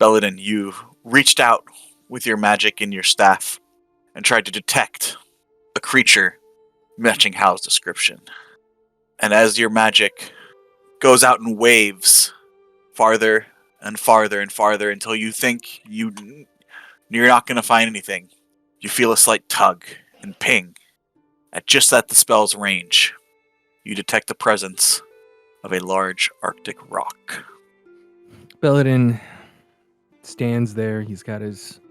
Belladin, you reached out with your magic and your staff and tried to detect a creature matching Hal's description. And as your magic goes out in waves, farther and farther and farther until you think you're not going to find anything, you feel a slight tug and ping. Just at the spell's range, you detect the presence of a large Arctic rock. Belladin stands there. He's got his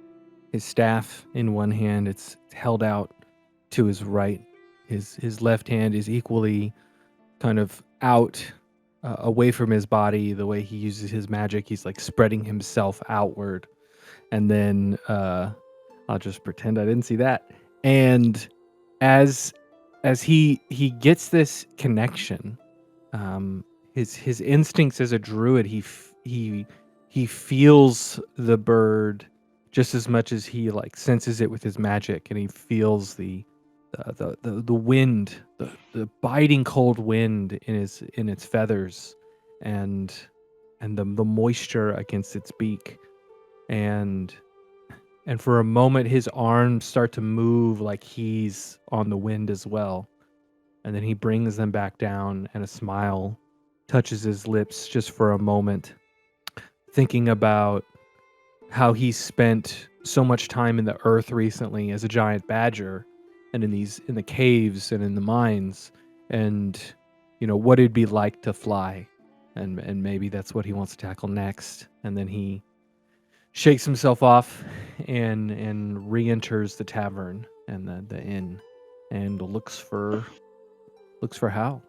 staff in one hand. It's held out to his right. His left hand is equally kind of out, away from his body. The way he uses his magic, he's like spreading himself outward. And then I'll just pretend I didn't see that. And as he gets this connection, his instincts as a druid, he feels the bird just as much as he like senses it with his magic, and he feels the wind, the biting cold wind in its feathers, and the moisture against its beak, and for a moment his arms start to move like he's on the wind as well, and then he brings them back down, and a smile touches his lips just for a moment, thinking about how he spent so much time in the earth recently as a giant badger, and in the caves and in the mines, and what it'd be like to fly, and maybe that's what he wants to tackle next. And then he shakes himself off and re-enters the tavern and the inn, and looks for Hal.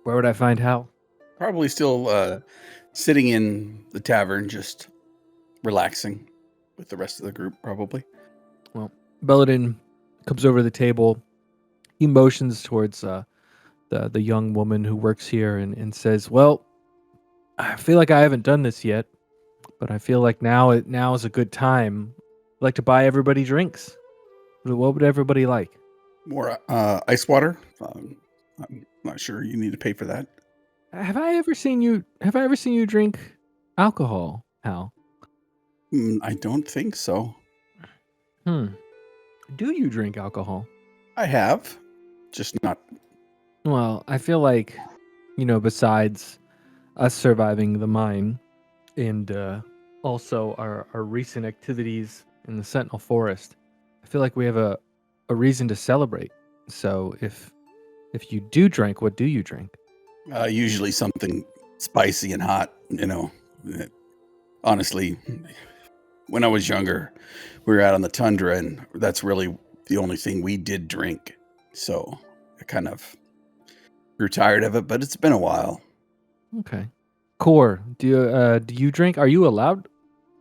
Where would I find Hal? Probably still sitting in the tavern, just relaxing with the rest of the group, probably. Well, Belladin comes over to the table. He motions towards the young woman who works here and says, "Well, I feel like I haven't done this yet, but I feel like now is a good time. I'd like to buy everybody drinks. What would everybody like?" More ice water. I'm not sure you need to pay for that. Have I ever seen you drink alcohol, Hal? I don't think so. Do you drink alcohol? I have, just not. Well, I feel like, besides us surviving the mine and also our recent activities in the Sentinel Forest, I feel like we have a reason to celebrate. So if you do drink, what do you drink? Usually something spicy and hot, Honestly, when I was younger, we were out on the tundra, and that's really the only thing we did drink. So I kind of grew tired of it, but it's been a while. Okay. Core, do you drink? Are you allowed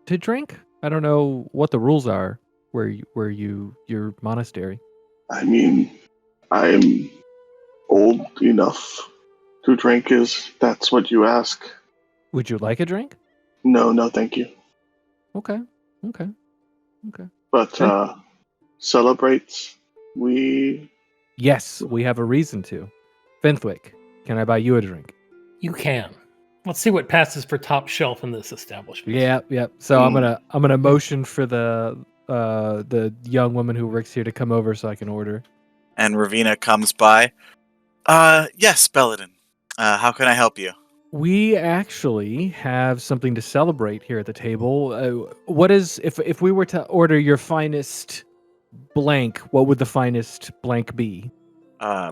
to drink? I don't know what the rules are where your monastery. I mean, I'm old enough to drink, that's what you ask. Would you like a drink? No, thank you. Okay. But celebrates, Yes, we have a reason to. Fenthwick, can I buy you a drink? You can. Let's see what passes for top shelf in this establishment. Yeah. So I'm gonna motion for the young woman who works here to come over so I can order. And Ravina comes by. Yes, Belladin. How can I help you? We actually have something to celebrate here at the table. What is, if we were to order your finest blank, what would the finest blank be?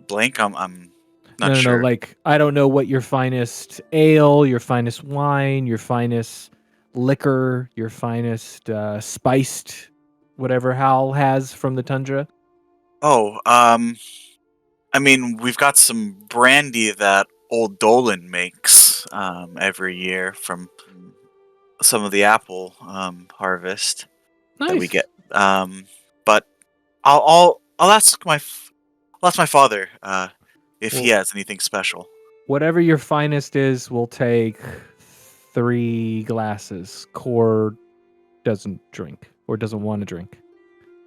Blank? I'm not sure. No, like, I don't know what your finest ale, your finest wine, your finest liquor, your finest spiced whatever Hal has from the tundra. Oh, I mean, we've got some brandy that old Dolan makes every year from some of the apple harvest that we get. But I'll ask my father if he has anything special. Whatever your finest is, we'll take 3 glasses. Core doesn't drink or doesn't want to drink.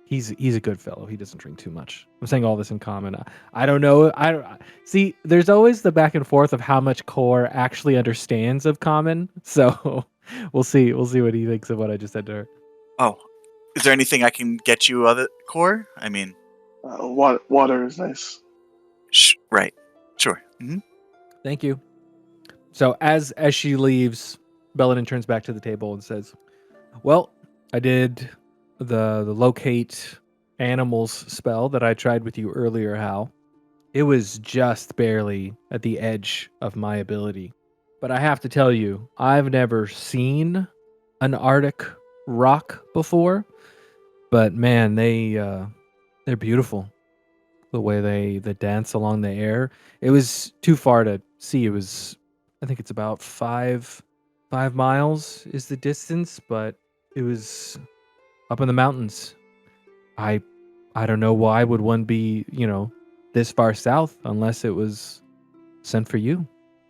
He's a good fellow. He doesn't drink too much. I'm saying all this in common. I don't know. See, there's always the back and forth of how much Core actually understands of common. So We'll see. We'll see what he thinks of what I just said to her. Oh, is there anything I can get you, other Core? I mean, Water is nice. right, sure. Thank you. So as she leaves, Belladin turns back to the table and says, "Well, I did the locate animals spell that I tried with you earlier, Hal. It was just barely at the edge of my ability. But I have to tell you, I've never seen an Arctic rock before. But man, they're beautiful. The way they dance along the air. It was too far to see. It was, I think it's about 5 miles is the distance, but it was up in the mountains. I don't know why would one be, this far south unless it was sent for you.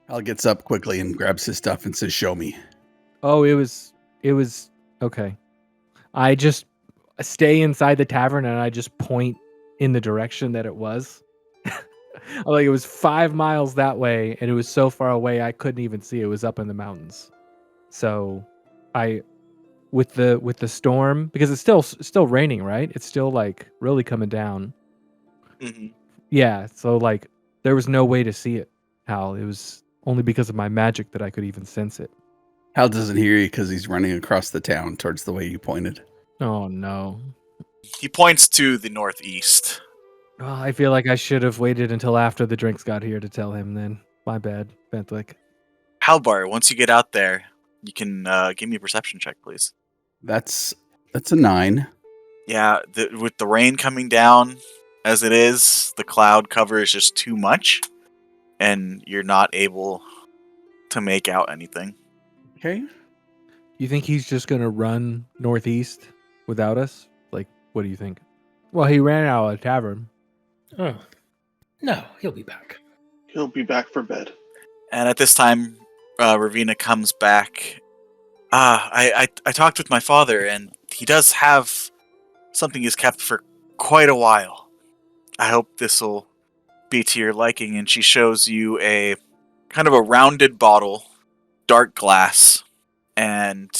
Hal gets up quickly and grabs his stuff and says, "Show me." Oh, it was okay. I just stay inside the tavern and I just point in the direction that it was. Like it was 5 miles that way and it was so far away I couldn't even see it was up in the mountains. So I with the storm, because it's still raining, right? It's still like really coming down. Mm-hmm. Yeah, so like there was no way to see it, Hal. It was only because of my magic that I could even sense it. Hal doesn't hear you because he's running across the town towards the way you pointed. Oh no. He points to the northeast. Oh, I feel like I should have waited until after the drinks got here to tell him then. My bad, Bentwick. Halbar, once you get out there, you can give me a perception check, please. That's a 9. Yeah, with the rain coming down as it is, the cloud cover is just too much, and you're not able to make out anything. Okay. You think he's just gonna run northeast without us? Like, what do you think? Well, he ran out of the tavern. Oh. No, he'll be back. He'll be back for bed. And at this time, Ravina comes back. I talked with my father, and he does have something he's kept for quite a while. I hope this will be to your liking. And she shows you a kind of a rounded bottle, dark glass, and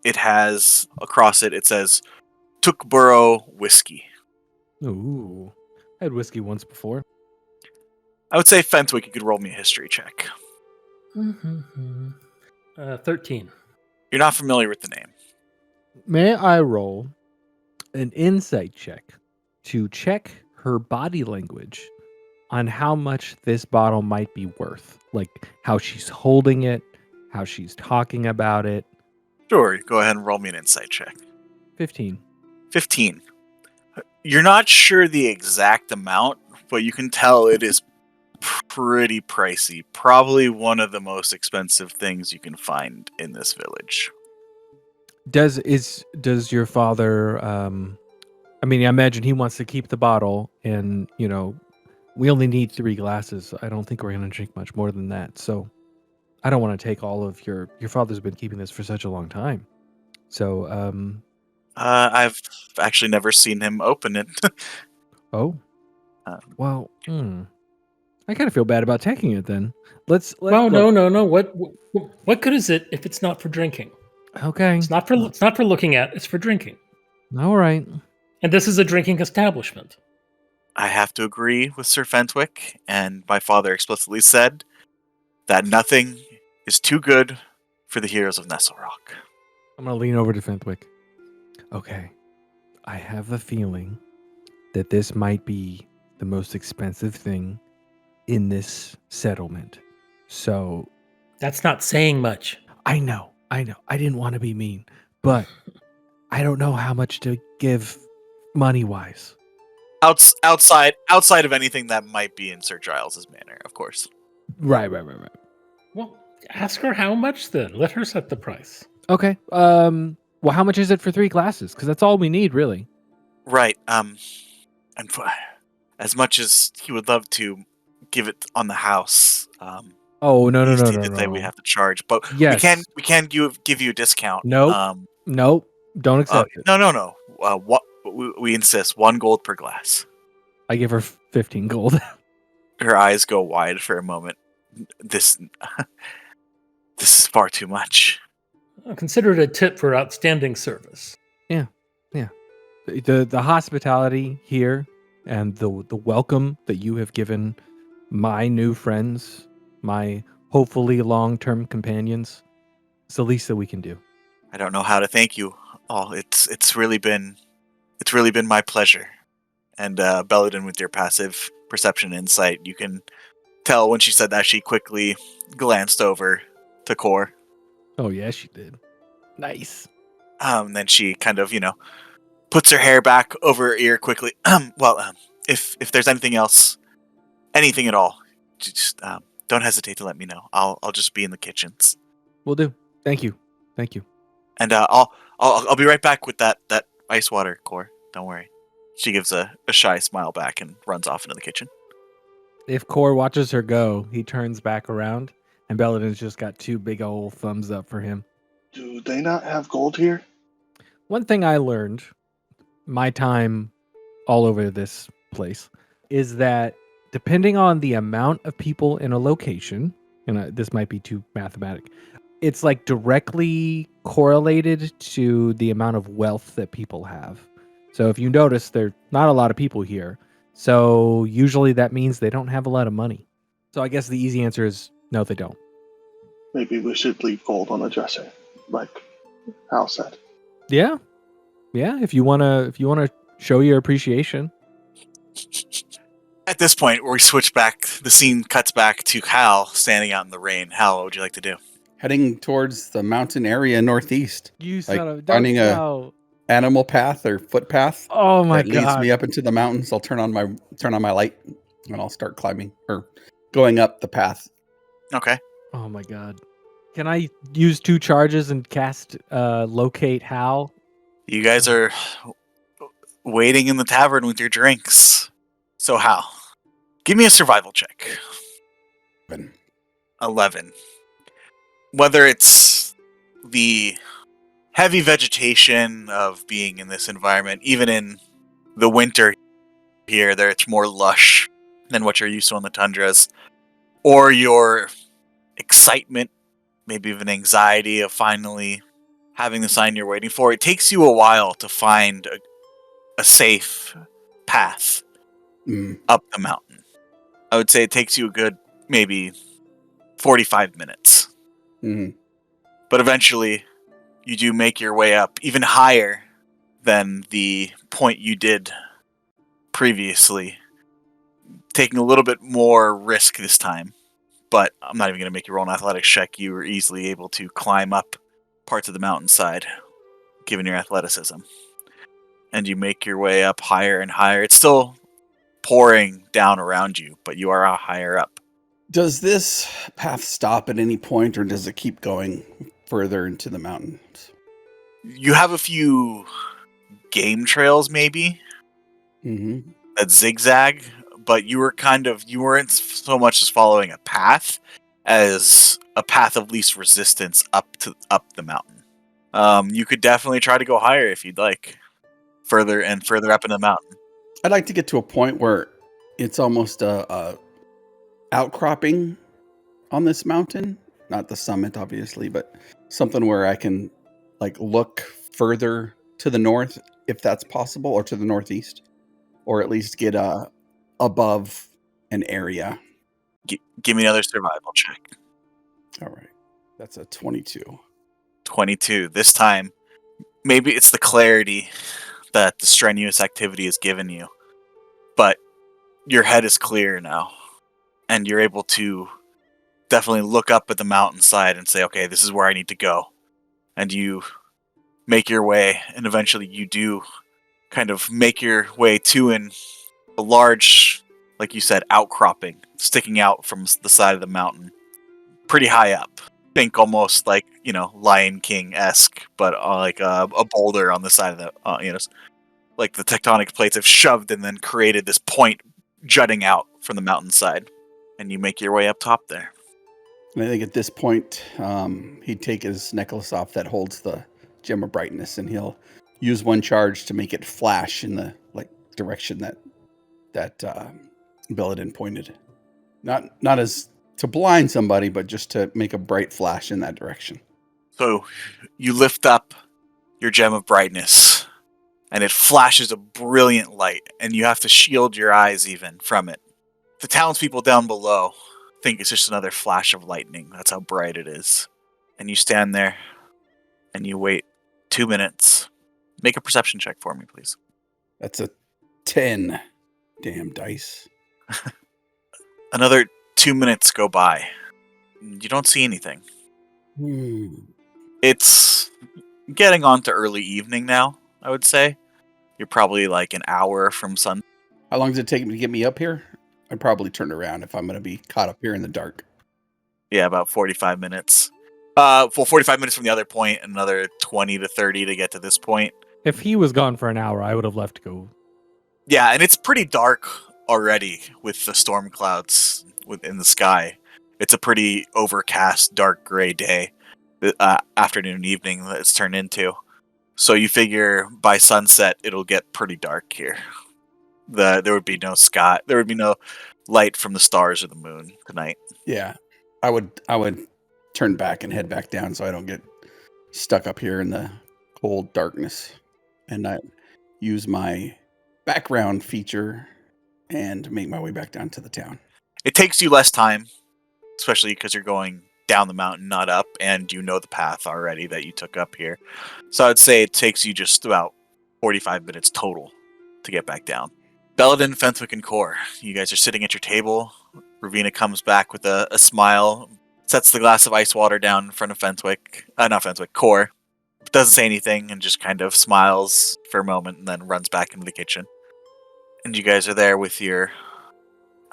it has across it says Tookboro whiskey. Ooh, I had whiskey once before. I would say, Fentwick, you could roll me a history check. 13. You're not familiar with the name. May I roll an insight check to check her body language on how much this bottle might be worth? Like how she's holding it, how she's talking about it. Sure, go ahead and roll me an insight check. 15. 15. You're not sure the exact amount, but you can tell it is pretty pricey. Probably one of the most expensive things you can find in this village. Does your father I mean, I imagine he wants to keep the bottle and, we only need 3 glasses. I don't think we're going to drink much more than that. So I don't want to take all of your father's been keeping this for such a long time. So I've actually never seen him open it. oh. Well, I kind of feel bad about taking it then. Let's Well, look. no. What good is it if it's not for drinking? Okay. It's not for looking at. It's for drinking. All right. And this is a drinking establishment. I have to agree with Sir Fentwick, and my father explicitly said that nothing is too good for the heroes of Nesselrock. I'm going to lean over to Fentwick. Okay. I have a feeling that this might be the most expensive thing in this settlement. So That's not saying much. I know. I didn't want to be mean, but I don't know how much to give money-wise. Outside of anything that might be in Sir Giles's manor, of course. Right. Well, ask her how much then. Let her set the price. Okay. Well, how much is it for 3 glasses? Because that's all we need, really. Right. And as much as he would love to give it on the house, Oh no! he did say we have to charge, but Yes. we can give you a discount. Nope. Nope. Don't accept it. No. What we insist 1 gold per glass. I give her 15 gold. Her eyes go wide for a moment. This is far too much. Consider it a tip for outstanding service. The hospitality here and the welcome that you have given my new friends, my hopefully long-term companions, it's the least that we can do. I don't know how to thank you all. It's really been my pleasure. And Belladin, with your passive perception insight, you can tell when she said that she quickly glanced over to Core. Oh yeah, she did. Nice. Then she kind of, puts her hair back over her ear quickly. If there's anything else, anything at all, just don't hesitate to let me know. I'll just be in the kitchens. Will do. Thank you. And I'll be right back with that ice water, Core. Don't worry. She gives a shy smile back and runs off into the kitchen. If Core watches her go, he turns back around, and Belladin's just got two big old thumbs up for him. Do they not have gold here? One thing I learned, my time all over this place, is that depending on the amount of people in a location, and this might be too mathematic, it's like directly correlated to the amount of wealth that people have. So if you notice, there's not a lot of people here. So usually that means they don't have a lot of money. So I guess the easy answer is no, they don't. Maybe we should leave gold on the dresser, like Hal said. Yeah. If you wanna show your appreciation. At this point, we switch back. The scene cuts back to Hal standing out in the rain. Hal, what would you like to do? Heading towards the mountain area northeast. You Like son of finding a- no. Animal path or footpath Oh my that leads god. me up into the mountains. I'll turn on my light and I'll start climbing or going up the path. Okay. Oh my god. Can I use 2 charges and cast locate Hal? You guys are waiting in the tavern with your drinks. So Hal, give me a survival check. 11. Whether it's the heavy vegetation of being in this environment, even in the winter here, there it's more lush than what you're used to on the tundras, or your excitement, maybe even anxiety of finally having the sign you're waiting for, it takes you a while to find a safe path up the mountain. I would say it takes you a good maybe 45 minutes. Mm-hmm. But eventually, you do make your way up even higher than the point you did previously, taking a little bit more risk this time. But I'm not even going to make you roll an athletics check. You were easily able to climb up parts of the mountainside, given your athleticism. And you make your way up higher and higher. It's still pouring down around you, but you are higher up. Does this path stop at any point, or does it keep going further into the mountains? You have a few game trails, maybe, Mm-hmm. that zigzag, but you weren't so much as following a path as a path of least resistance up the mountain. You could definitely try to go higher if you'd like, further and further up in the mountain. I'd like to get to a point where it's almost a outcropping on this mountain, not the summit, obviously, but something where I can like look further to the north, if that's possible, or to the northeast, or at least get above an area. Give me another survival check. All right, that's a 22. 22. This time, maybe it's the clarity that the strenuous activity has given you, but your head is clear now, and you're able to definitely look up at the mountainside and say, okay, this is where I need to go. And you make your way, and eventually you do kind of make your way to a large, like you said, outcropping, sticking out from the side of the mountain, pretty high up. Think almost like, Lion King-esque, but like a boulder on the side of the, like the tectonic plates have shoved and then created this point jutting out from the mountainside. And you make your way up top there. And I think at this point, he'd take his necklace off that holds the gem of brightness, and he'll use one charge to make it flash in the direction that Belladin pointed. Not as to blind somebody, but just to make a bright flash in that direction. So you lift up your gem of brightness, and it flashes a brilliant light, and you have to shield your eyes even from it. The townspeople down below think it's just another flash of lightning. That's how bright it is. And you stand there, and you wait 2 minutes. Make a perception check for me, please. That's a 10. Damn dice. Another 2 minutes go by. You don't see anything. It's getting on to early evening now, I would say. You're probably like an hour from sun. How long does it take me to get me up here? I'd probably turn around if I'm going to be caught up here in the dark. Yeah, about 45 minutes. 45 minutes from the other point, and another 20 to 30 to get to this point. If he was gone for an hour, I would have left to go. Yeah, and it's pretty dark already with the storm clouds in the sky. It's a pretty overcast, dark gray day, afternoon, evening that it's turned into. So you figure by sunset it'll get pretty dark here. There would be no sky. There would be no light from the stars or the moon tonight. Yeah, I would turn back and head back down so I don't get stuck up here in the cold darkness, and I use my background feature and make my way back down to the town. It takes you less time, especially because you're going down the mountain, not up, and you know the path already that you took up here. So I'd say it takes you just about 45 minutes total to get back down. Belladin, Fenthwick, and Core, you guys are sitting at your table. Ravina comes back with a smile, sets the glass of ice water down in front of Core. Doesn't say anything and just kind of smiles for a moment and then runs back into the kitchen. And you guys are there with your...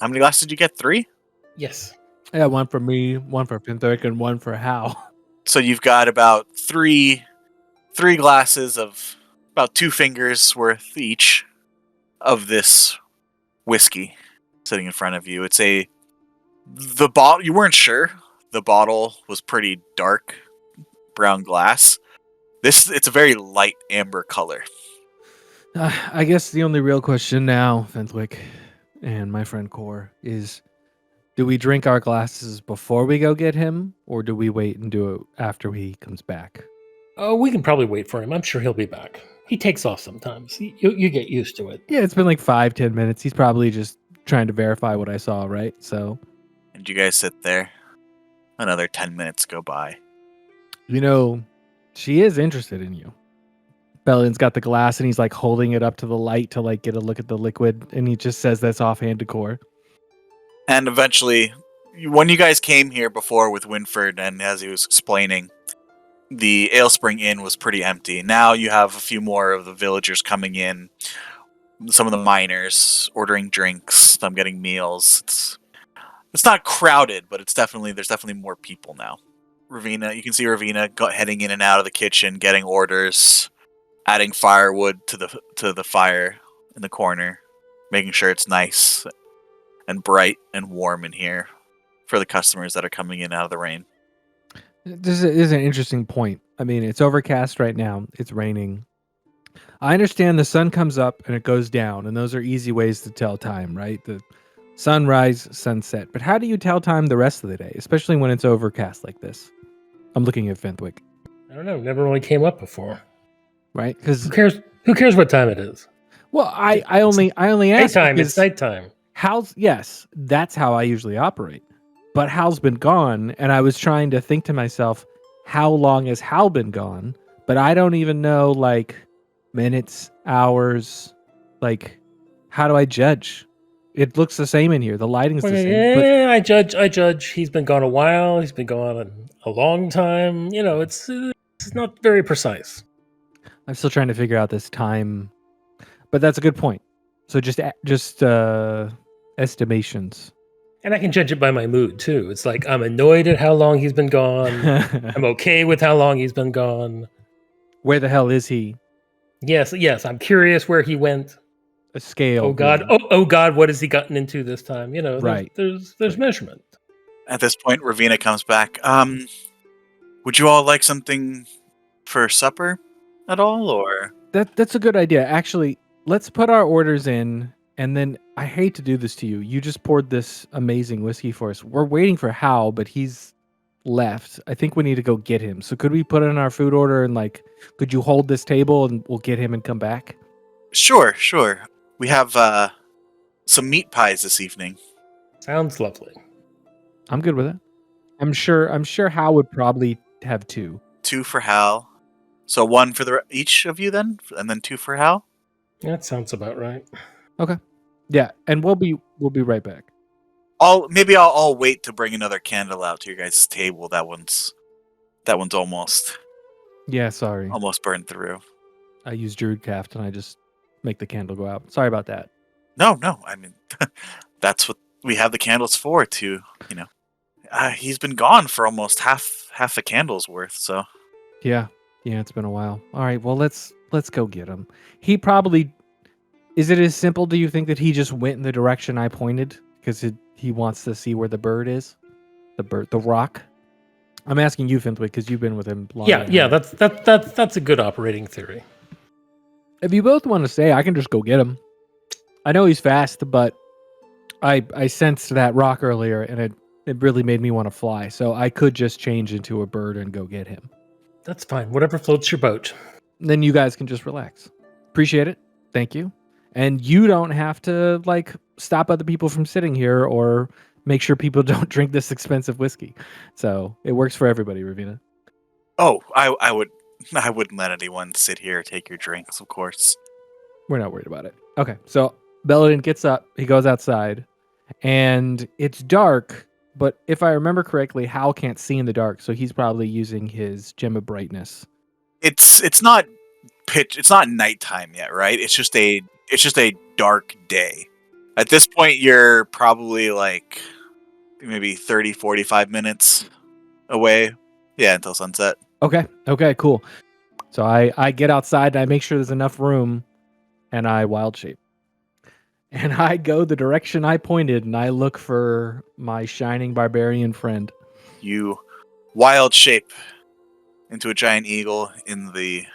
How many glasses did you get? 3? Yes. Yeah, one for me, one for Fenthwick, and one for Hal. So you've got about three glasses of about 2 fingers worth each of this whiskey sitting in front of you. It's the bottle. You weren't sure. The bottle was pretty dark brown glass. It's a very light amber color. I guess the only real question now, Fenthwick and my friend Core, is do we drink our glasses before we go get him, or do we wait and do it after he comes back? Oh, we can probably wait for him. I'm sure he'll be back. He takes off sometimes. You get used to it. Yeah, it's been like 5-10 minutes. He's probably just trying to verify what I saw, right? So, And you guys sit there. Another 10 minutes go by. you know, she is interested in you. Belladin's got the glass and he's like holding it up to the light to like get a look at the liquid, and he just says that's offhand to Core. And eventually, when you guys came here before with Winford, and as he was explaining, the Ale Spring Inn was pretty empty. Now you have a few more of the villagers coming in, some of the miners ordering drinks, some getting meals. It's not crowded, but there's definitely more people now. Ravina, you can see Ravina heading in and out of the kitchen, getting orders, adding firewood to the fire in the corner, making sure it's nice and bright and warm in here for the customers that are coming in out of the rain. This is an interesting point. I mean, it's overcast right now. It's raining. I understand the sun comes up and it goes down, and those are easy ways to tell time, right? The sunrise, sunset. But how do you tell time the rest of the day, especially when it's overcast like this? I'm looking at Fenthwick, I don't know. Never really came up before. right? Because Who cares? Who cares what time it is? well, I only ask Nighttime. because It's nighttime. Hal's, yes, that's how I usually operate. But Hal's been gone, and I was trying to think to myself, how long has Hal been gone? But I don't even know, like, minutes, hours, like, how do I judge? It looks the same in here. The lighting's the same. But Yeah, I judge. He's been gone a while. He's been gone a long time. You know, it's not very precise. I'm still trying to figure out this time. But that's a good point. So just estimations. And I can judge it by my mood too. It's like I'm annoyed at how long he's been gone. I'm okay with how long he's been gone. Where the hell is he? Yes. I'm curious where he went. A scale. Oh God. Oh God. What has he gotten into this time? You know, Right. There's measurement. At this point, Ravina comes back. Would you all like something for supper at all, or? That's a good idea. Actually, let's put our orders in, and then I hate to do this to you. You just poured this amazing whiskey for us. We're waiting for Hal, but he's left. I think we need to go get him. So could we put in our food order and like, could you hold this table and we'll get him and come back? Sure. We have some meat pies this evening. Sounds lovely. I'm good with it. I'm sure Hal would probably have 2. 2 for Hal. So 1 for each of you then, and then 2 for Hal. That sounds about right. Yeah, and we'll be right back. I'll wait to bring another candle out to your guys' table. That one's almost Yeah, sorry. burned through. I use Druidcraft and I just make the candle go out. Sorry about that. No. I mean, that's what we have the candles for. To he's been gone for almost half a candle's worth. So Yeah, it's been a while. All right, well let's go get him. He probably is it as simple? Do you think that he just went in the direction I pointed because he wants to see where the bird is, the rock? I'm asking you, Fintwick, because you've been with him long. Yeah. That's a good operating theory. If you both want to stay, I can just go get him. I know he's fast, but I sensed that rock earlier, and it really made me want to fly. So I could just change into a bird and go get him. That's fine. Whatever floats your boat. Then you guys can just relax. Appreciate it. Thank you. And you don't have to like stop other people from sitting here or make sure people don't drink this expensive whiskey. So it works for everybody, Ravina. oh, I wouldn't let anyone sit here take your drinks. Of course. We're not worried about it. Okay, so Belladin gets up. He goes outside, and it's dark. But if I remember correctly, Hal can't see in the dark, so he's probably using his gem of brightness. It's not it's not nighttime yet, right? It's just a dark day. At this point, you're probably like maybe 30, 45 minutes away. Yeah, until sunset. Okay, cool. So I get outside and I make sure there's enough room, and I wild shape. And I go the direction I pointed, and I look for my shining barbarian friend. You wild shape into a giant eagle in the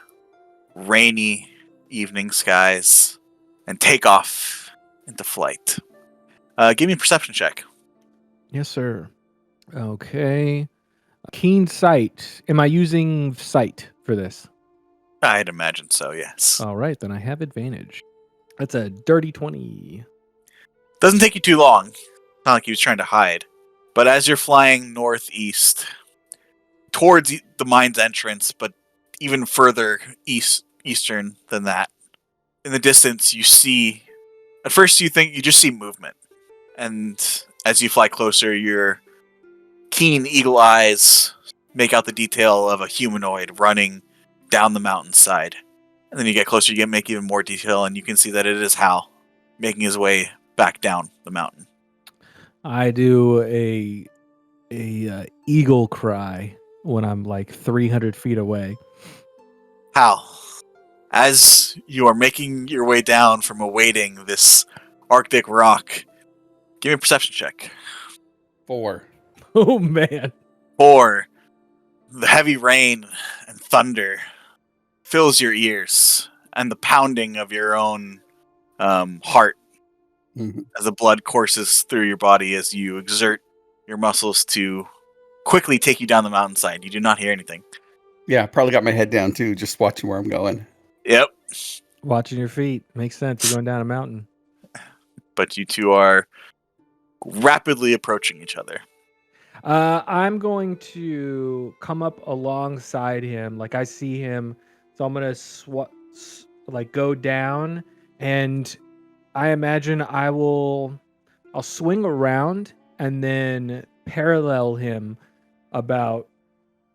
rainy evening skies and take off into flight. Give me a perception check. Yes, sir. Okay. Keen sight. Am I using sight for this? I'd imagine so, yes. All right, then I have advantage. That's a dirty 20. Doesn't take you too long. Not like he was trying to hide. But as you're flying northeast towards the mine's entrance, but even further eastern than that, in the distance you see, at first you think you just see movement. And as you fly closer, your keen eagle eyes make out the detail of a humanoid running down the mountainside. And then you get closer, you make even more detail, and you can see that it is Hal making his way back down the mountain. I do a eagle cry when I'm like 300 feet away. Hal, as you are making your way down from awaiting this Arctic rock, give me a perception check. 4. Oh man. Or the heavy rain and thunder fills your ears, and the pounding of your own heart as the blood courses through your body as you exert your muscles to quickly take you down the mountainside. You do not hear anything. Yeah, probably got my head down too, just watching where I'm going. Yep. Watching your feet. Makes sense. You're going down a mountain. But you two are rapidly approaching each other. I'm going to come up alongside him. Like I see him. So I'm going to go down, and I imagine I'll swing around and then parallel him about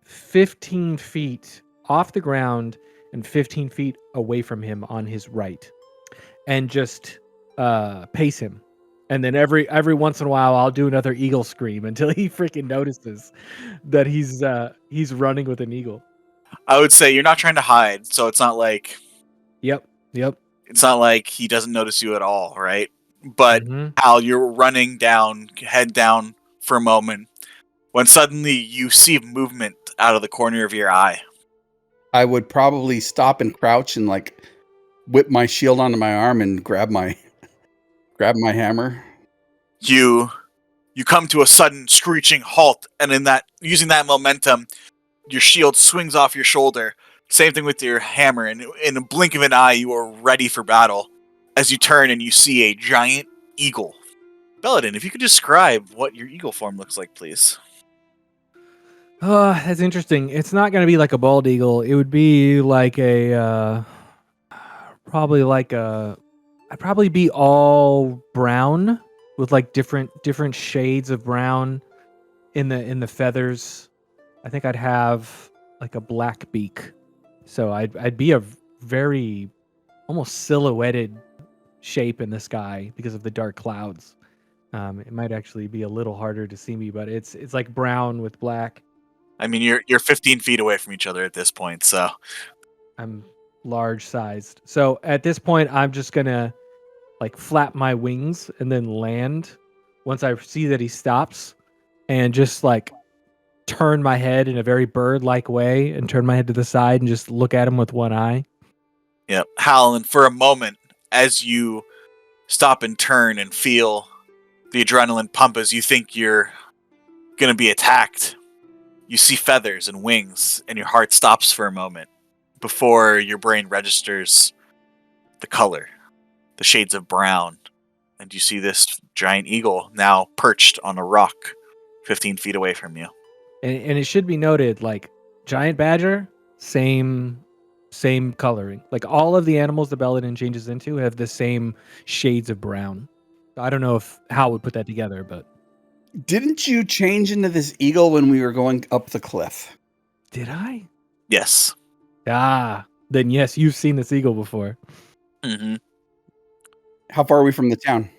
15 feet off the ground and 15 feet away from him on his right, and just pace him. And then every once in a while, I'll do another eagle scream until he freaking notices that he's running with an eagle. I would say you're not trying to hide, so it's not like Yep. it's not like he doesn't notice you at all, right? But Mhm. Hal, you're running down, head down for a moment, when suddenly you see movement out of the corner of your eye. I would probably stop and crouch and like whip my shield onto my arm and grab my hammer. You you come to a sudden screeching halt, and using that momentum, your shield swings off your shoulder. Same thing with your hammer, and in a blink of an eye, you are ready for battle. As you turn and you see a giant eagle. Belladin, if you could describe what your eagle form looks like, please. Oh, that's interesting. It's not going to be like a bald eagle. It would be like I'd probably be all brown with like different shades of brown in the feathers. I think I'd have like a black beak. So I'd be a very almost silhouetted shape in the sky because of the dark clouds. It might actually be a little harder to see me, but it's like brown with black. I mean, you're 15 feet away from each other at this point, so I'm large sized. So at this point, I'm just gonna like flap my wings and then land once I see that he stops, and just like turn my head in a very bird-like way and turn my head to the side and just look at him with one eye. yeah. Hal, and for a moment, as you stop and turn and feel the adrenaline pump as you think you're gonna be attacked, you see feathers and wings, and your heart stops for a moment before your brain registers the color, the shades of brown, and you see this giant eagle now perched on a rock 15 feet away from you. And it should be noted, like giant badger, same coloring. Like all of the animals the Belladin changes into have the same shades of brown. I don't know if Hal would put that together, but Didn't you change into this eagle when we were going up the cliff? did I? Yes. Then yes, you've seen this eagle before. Mm-hmm. How far are we from the town?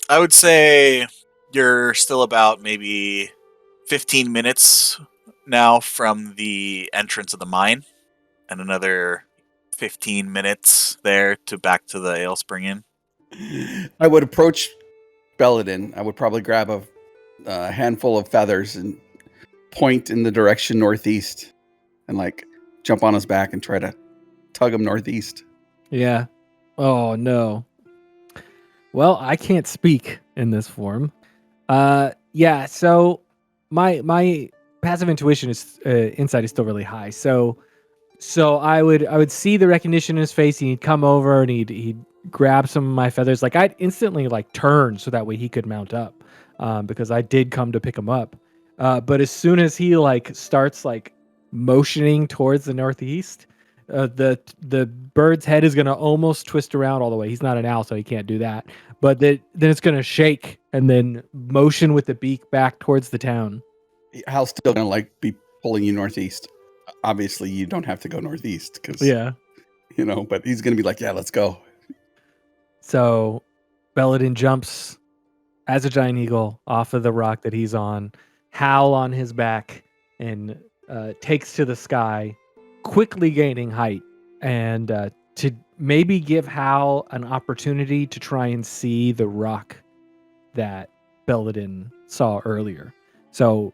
I would say you're still about maybe 15 minutes now from the entrance of the mine, and another 15 minutes there to back to the Ale Spring Inn. I would approach Belladin. I would probably grab a handful of feathers and point in the direction northeast and like jump on his back and try to tug him northeast. Yeah. Oh no. Well, I can't speak in this form. Yeah. So my passive intuition is insight is still really high. So I would see the recognition in his face. And he'd come over and he'd grab some of my feathers. Like I'd instantly like turn so that way he could mount up, because I did come to pick him up. But as soon as he like starts like motioning towards the northeast, the bird's head is gonna almost twist around all the way. He's not an owl, so he can't do that. But then it's gonna shake and then motion with the beak back towards the town. Hal's still gonna like be pulling you northeast. Obviously, you don't have to go northeast because Yeah. But he's gonna be like, yeah, let's go. So Belladin jumps as a giant eagle off of the rock that he's on, Hal on his back, and takes to the sky, quickly gaining height, and to maybe give Hal an opportunity to try and see the rock that Belladin saw earlier. So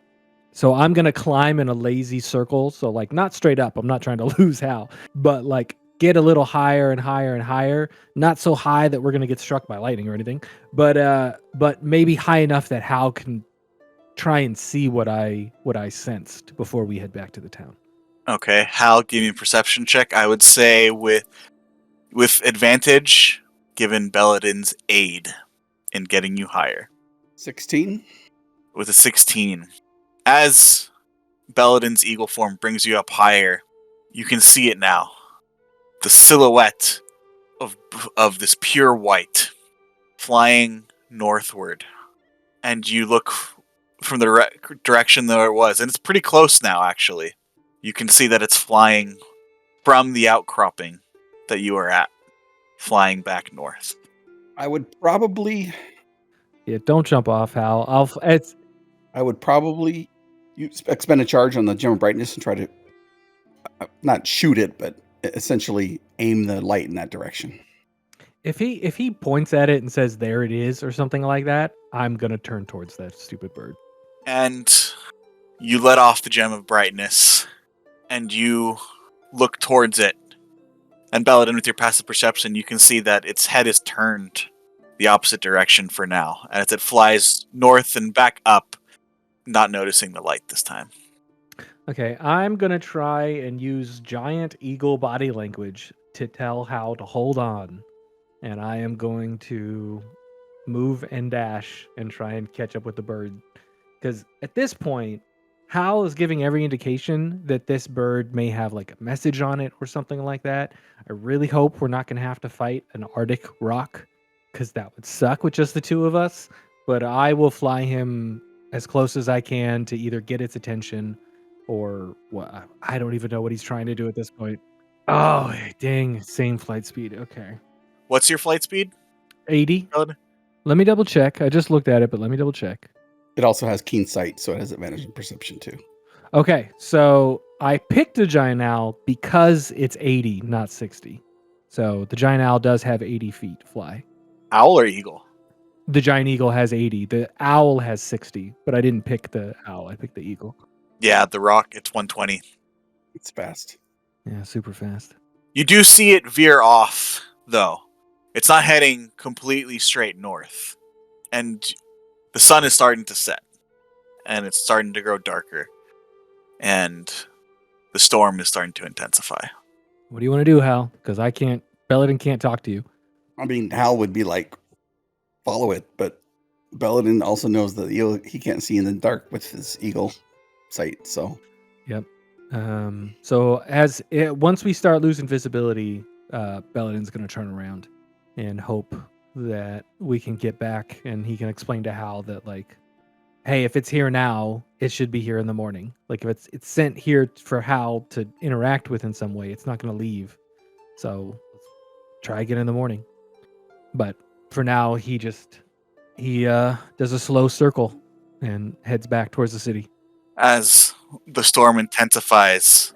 I'm going to climb in a lazy circle. So like not straight up. I'm not trying to lose Hal, but like get a little higher and higher and higher. Not so high that we're going to get struck by lightning or anything, but maybe high enough that Hal can try and see what I sensed before we head back to the town. Okay, Hal, give me a perception check. I would say with advantage, given Belladin's aid in getting you higher. 16. With a 16. As Belladin's eagle form brings you up higher, you can see it now. The silhouette of this pure white flying northward. And you look from the direction that it was, and it's pretty close now, actually. You can see that it's flying from the outcropping that you are at, flying back north. I would probably Yeah, don't jump off, Hal. expend a charge on the gem of brightness and try to not shoot it, but essentially aim the light in that direction. If he points at it and says there it is or something like that, I'm gonna turn towards that stupid bird. And you let off the gem of brightness, and you look towards it. And Belladin, with your passive perception, you can see that its head is turned the opposite direction for now. And as it flies north and back up, not noticing the light this time. Okay, I'm gonna try and use giant eagle body language to tell Hal to hold on, and I am going to move and dash and try and catch up with the bird. Because at this point, Hal is giving every indication that this bird may have like a message on it or something like that. I really hope we're not gonna have to fight an Arctic rock, because that would suck with just the two of us. But I will fly him as close as I can to either get its attention or what. I don't even know what he's trying to do at this point. Oh, dang. Same flight speed. Okay. What's your flight speed? 80. Paladin? Let me double check. I just looked at it, but let me double check. It also has keen sight, so it has advantage in perception too. Okay. So I picked a giant owl because it's 80, not 60. So the giant owl does have 80 feet fly. Owl or eagle? The giant eagle has 80. The owl has 60, but I didn't pick the owl. I picked the eagle. Yeah, the rock, it's 120. It's fast. Yeah, super fast. You do see it veer off, though. It's not heading completely straight north. And the sun is starting to set. And it's starting to grow darker. And the storm is starting to intensify. What do you want to do, Hal? Because I can't. Belladin can't talk to you. I mean, Hal would be like, follow it, but Belladin also knows that he can't see in the dark with his eagle sight. So, Yep. So once we start losing visibility, Belladin's going to turn around and hope that we can get back, and he can explain to Hal that, like, hey, if it's here now, it should be here in the morning. Like, if it's sent here for Hal to interact with in some way, it's not going to leave. So let's try again in the morning. But for now, he does a slow circle and heads back towards the city. As the storm intensifies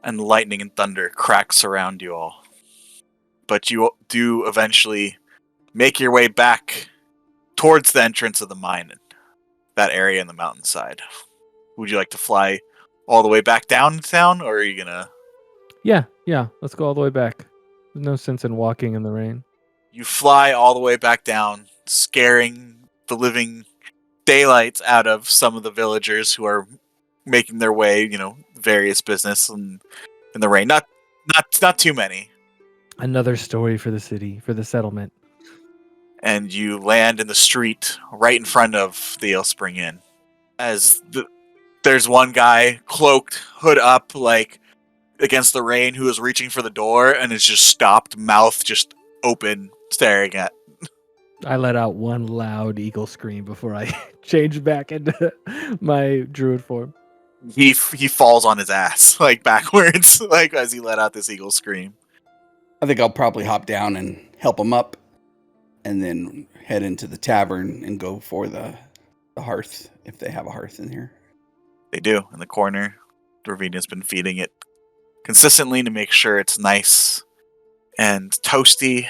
and lightning and thunder cracks around you all. But you do eventually make your way back towards the entrance of the mine, that area in the mountainside. Would you like to fly all the way back downtown, or are you gonna... Yeah, let's go all the way back. There's no sense in walking in the rain. You fly all the way back down, scaring the living daylights out of some of the villagers who are making their way, various business in the rain. Not too many. Another story for the city, for the settlement. And you land in the street right in front of the Ale Spring Inn. As there's one guy cloaked, hood up, like against the rain, who is reaching for the door and is just stopped, mouth just open, staring at. I let out one loud eagle scream before I changed back into my druid form. He falls on his ass, like backwards, like as he let out this eagle scream. I think I'll probably hop down and help him up, and then head into the tavern and go for the hearth, if they have a hearth in here. They do, in the corner. Ravina's been feeding it consistently to make sure it's nice and toasty,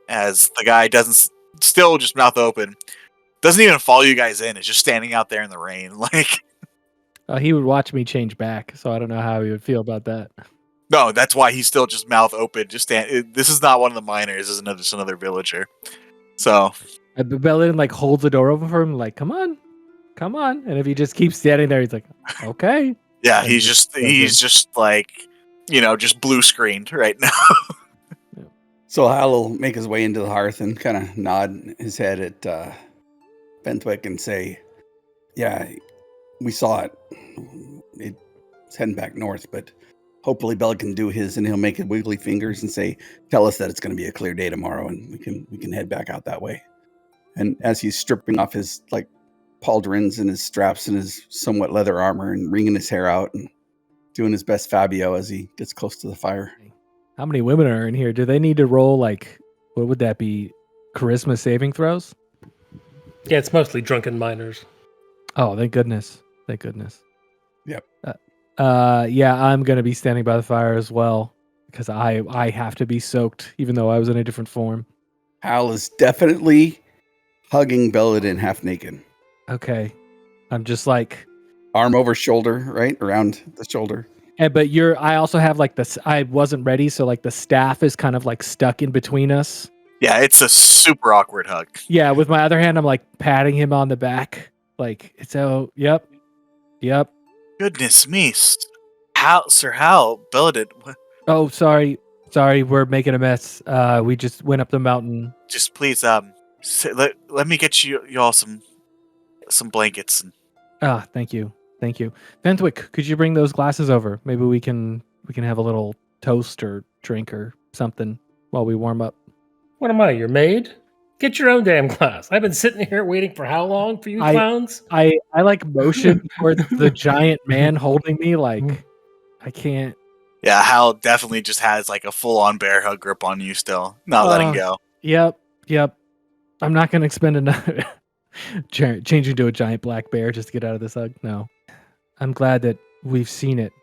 as the guy doesn't, still just mouth open, doesn't even follow you guys in. It's just standing out there in the rain. Like, he would watch me change back, so I don't know how he would feel about that. no, that's why he's still just mouth open. Just this is not one of the miners. This is just another villager. So Belladin like holds the door open for him, like, come on. And if he just keeps standing there, he's like, okay. yeah, And he's just like, just blue screened right now. So Hal will make his way into the hearth and kind of nod his head at Bentwick and say, yeah, we saw it. It's heading back north, but hopefully Bella can do his, and he'll make his wiggly fingers and say, tell us that it's going to be a clear day tomorrow, and we can head back out that way. And as he's stripping off his like pauldrons and his straps and his somewhat leather armor and wringing his hair out and doing his best Fabio as he gets close to the fire. How many women are in here? Do they need to roll, like, what would that be? Charisma saving throws? Yeah, it's mostly drunken miners. Oh, thank goodness. Yep. Yeah, I'm going to be standing by the fire as well, because I have to be soaked, even though I was in a different form. Hal is definitely hugging Belladin half naked. Okay. I'm just like... Arm over shoulder, right? Around the shoulder. But I also have like this, I wasn't ready, so like the staff is kind of like stuck in between us. Yeah, it's a super awkward hug. Yeah, with my other hand, I'm like patting him on the back. Like, it's yep. Goodness me. Sir Hal, Belladin, Oh, sorry. We're making a mess. We just went up the mountain. just please, let me get y'all some blankets. And Thank you. Fenwick, could you bring those glasses over? Maybe we can have a little toast or drink or something while we warm up. What am I, your maid? Get your own damn glass. I've been sitting here waiting for how long for you clowns? I like motion towards the giant man holding me like I can't. yeah, Hal definitely just has like a full-on bear hug grip on you still, not letting go. Yep. I'm not going to expend another changing to a giant black bear just to get out of this hug. No. I'm glad that we've seen it.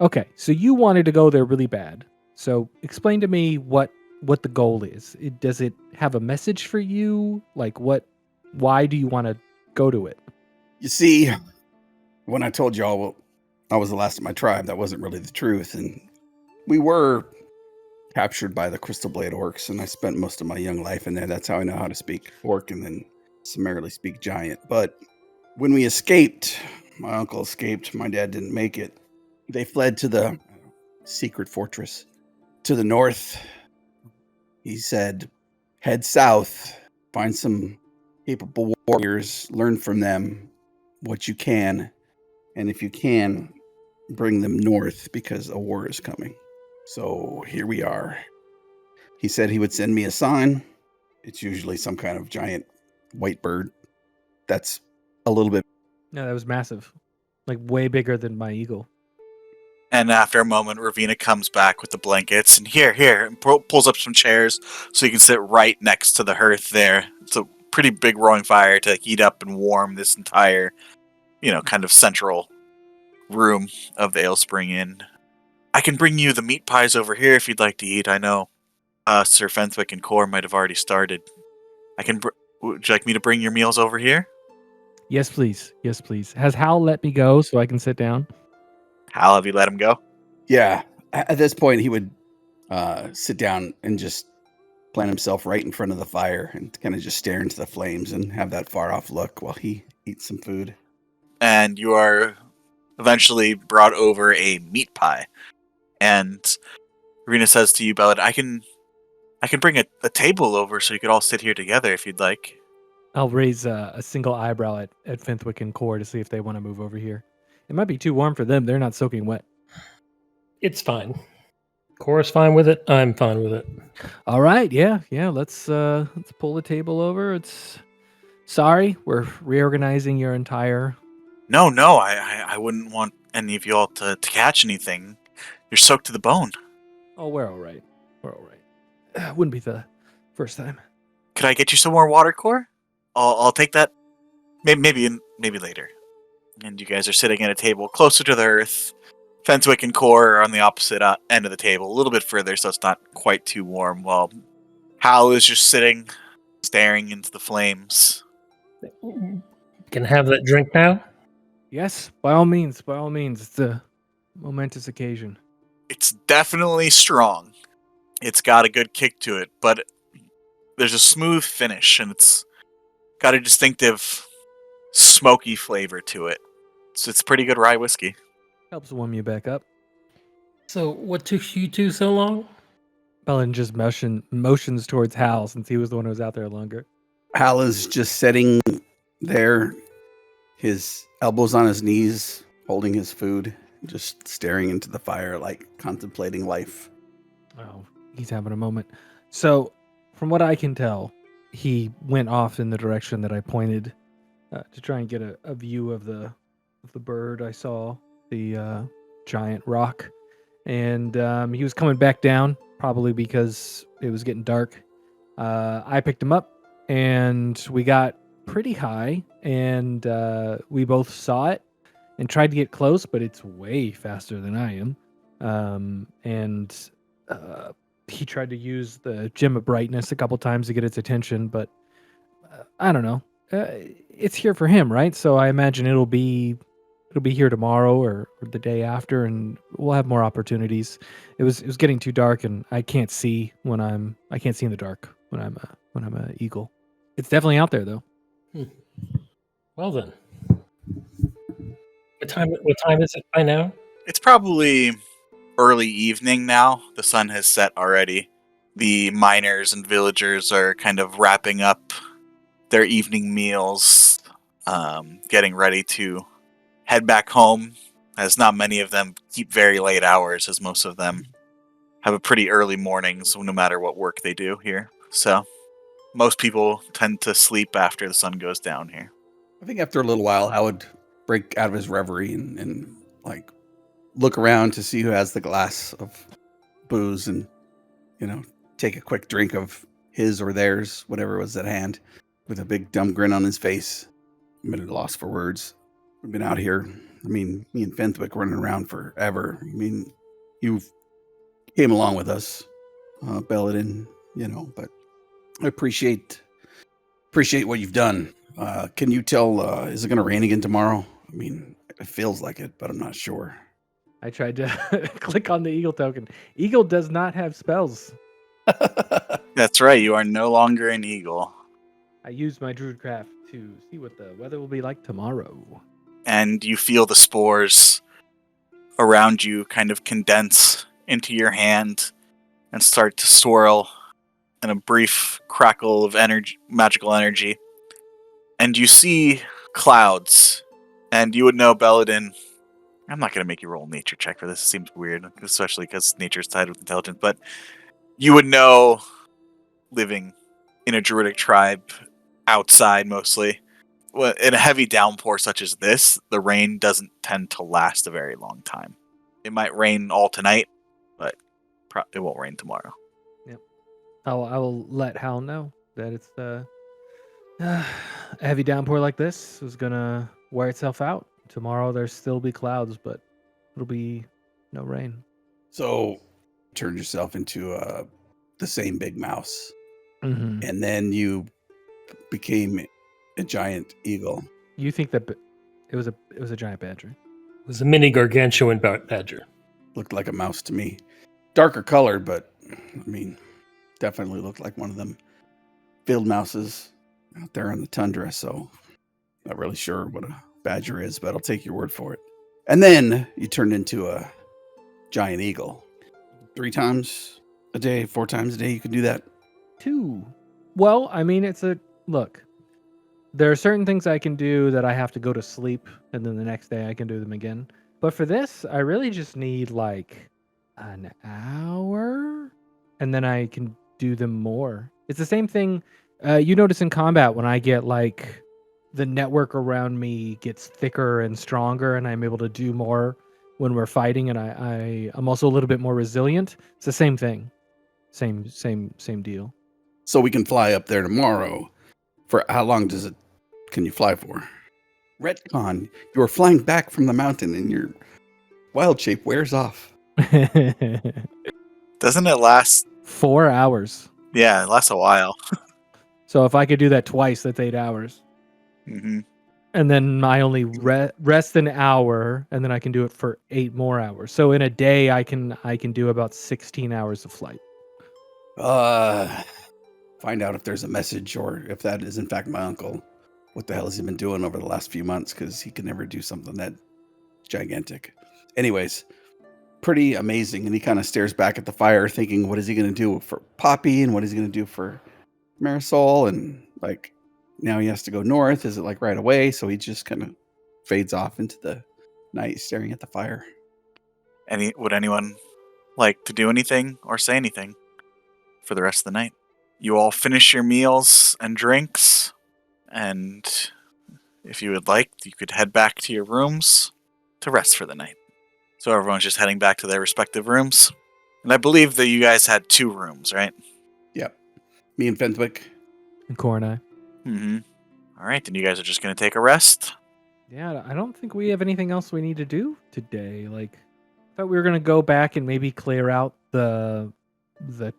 Okay, so you wanted to go there really bad. So explain to me what the goal is. Does it have a message for you? Like why do you want to go to it? You see, when I told y'all, well, I was the last of my tribe, that wasn't really the truth. And we were captured by the Crystal Blade orcs, and I spent most of my young life in there. That's how I know how to speak orc and then summarily speak giant. But when we escaped, my uncle escaped, my dad didn't make it. They fled to the secret fortress to the north. He said, head south, find some capable warriors, learn from them what you can, and if you can, bring them north because a war is coming. So here we are. He said he would send me a sign. It's usually some kind of giant white bird. That's a little bit. No, that was massive. Like way bigger than my eagle. And after a moment, Ravina comes back with the blankets and and pulls up some chairs so you can sit right next to the hearth there. It's a pretty big roaring fire to heat up and warm this entire, kind of central room of the Ale Spring Inn. I can bring you the meat pies over here if you'd like to eat. I know Sir Fenwick and Cor might have already started. Would you like me to bring your meals over here? Yes, please. Has Hal let me go so I can sit down? Hal, have you let him go? Yeah. At this point, he would sit down and just plant himself right in front of the fire and kind of just stare into the flames and have that far off look while he eats some food. And you are eventually brought over a meat pie. And Rena says to you, Bellad, I can bring a table over so you could all sit here together if you'd like. I'll raise a single eyebrow at Fenwick and Core to see if they want to move over here. It might be too warm for them. They're not soaking wet. It's fine. Cora's fine with it. I'm fine with it. All right. Yeah. Let's pull the table over. Sorry, we're reorganizing your entire. No, I wouldn't want any of y'all to catch anything. You're soaked to the bone. Oh, we're all right. Wouldn't be the first time. Could I get you some more water, Core? I'll take that. Maybe later. And you guys are sitting at a table closer to the hearth. Fenwick and Core are on the opposite end of the table, a little bit further, so it's not quite too warm. While Hal is just sitting, staring into the flames. Can I have that drink now? Yes, by all means. It's a momentous occasion. It's definitely strong. It's got a good kick to it, but there's a smooth finish, and it's got a distinctive smoky flavor to it. So it's pretty good rye whiskey. Helps warm you back up. So what took you two so long? Bellin just motions towards Hal since he was the one who was out there longer. Hal is just sitting there, his elbows on his knees, holding his food, just staring into the fire, like contemplating life. Oh, he's having a moment. So, from what I can tell, he went off in the direction that I pointed to try and get a view of the bird I saw, the giant rock. And he was coming back down, probably because it was getting dark. I picked him up, and we got pretty high, and we both saw it and tried to get close, but it's way faster than I am. He tried to use the Gem of Brightness a couple times to get its attention, but I don't know. It's here for him, right? So I imagine it'll be it'll be here tomorrow or the day after, and we'll have more opportunities. It was getting too dark, and I can't see in the dark when I'm a eagle. It's definitely out there though. Well then, what time is it by now? It's probably early evening now. The sun has set already. The miners and villagers are kind of wrapping up their evening meals, getting ready to head back home, as not many of them keep very late hours, as most of them have a pretty early mornings, no matter what work they do here. So most people tend to sleep after the sun goes down here. I think after a little while, I would break out of his reverie and like look around to see who has the glass of booze and, take a quick drink of his or theirs, whatever was at hand, with a big dumb grin on his face. I'm at a loss for words. We've been out here. I mean, me and Fenthwick running around forever. I mean, you came along with us, Belladin, but I appreciate what you've done. Can you tell, is it going to rain again tomorrow? I mean, it feels like it, but I'm not sure. I tried to click on the eagle token. Eagle does not have spells. That's right, you are no longer an eagle. I used my Druidcraft to see what the weather will be like tomorrow. And you feel the spores around you kind of condense into your hand and start to swirl in a brief crackle of energy, magical energy. And you see clouds. And you would know, Belladin, I'm not going to make you roll a nature check for this. It seems weird, especially because nature's tied with intelligence. But you would know, living in a druidic tribe, outside mostly, in a heavy downpour such as this, the rain doesn't tend to last a very long time. It might rain all tonight, but it won't rain tomorrow. Yep. I will let Hal know that it's a heavy downpour like this is gonna wear itself out. Tomorrow there'll still be clouds, but it'll be no rain. So, turned yourself into the same big mouse, Mm-hmm. and then you became a giant eagle. You think that it was a giant badger? It was a mini gargantuan badger. Looked like a mouse to me. Darker colored, but I mean, definitely looked like one of them field mouses out there in the tundra. So, not really sure what a badger is, but I'll take your word for it. And then you turned into a giant eagle. 3 times a day, 4 times a day, you can do that. 2. Well, I mean, look. There are certain things I can do that I have to go to sleep, and then the next day I can do them again. But for this, I really just need like an hour, and then I can do them more. It's the same thing you notice in combat when I get like the network around me gets thicker and stronger, and I'm able to do more when we're fighting, and I'm also a little bit more resilient. It's the same thing, same deal. So we can fly up there tomorrow. For how long can you fly for? Retcon, you are flying back from the mountain and your wild shape wears off. Doesn't it last? 4 hours. Yeah, it lasts a while. So if I could do that twice, that's 8 hours. Mm-hmm. And then I only rest an hour, and then I can do it for 8 more hours. So in a day, I can do about 16 hours of flight. Find out if there's a message or if that is in fact my uncle. What the hell has he been doing over the last few months? Because he can never do something that gigantic. Anyways, pretty amazing. And he kind of stares back at the fire thinking, what is he going to do for Poppy? And what is he going to do for Marisol? And like, now he has to go north. Is it like right away? So he just kind of fades off into the night staring at the fire. Would anyone like to do anything or say anything for the rest of the night? You all finish your meals and drinks, and if you would like, you could head back to your rooms to rest for the night. So everyone's just heading back to their respective rooms. And I believe that you guys had 2 rooms, right? Yep. Me and Fenthwick. And Core and I. Mm-hmm. All right, then you guys are just going to take a rest. Yeah, I don't think we have anything else we need to do today. Like, I thought we were going to go back and maybe clear out the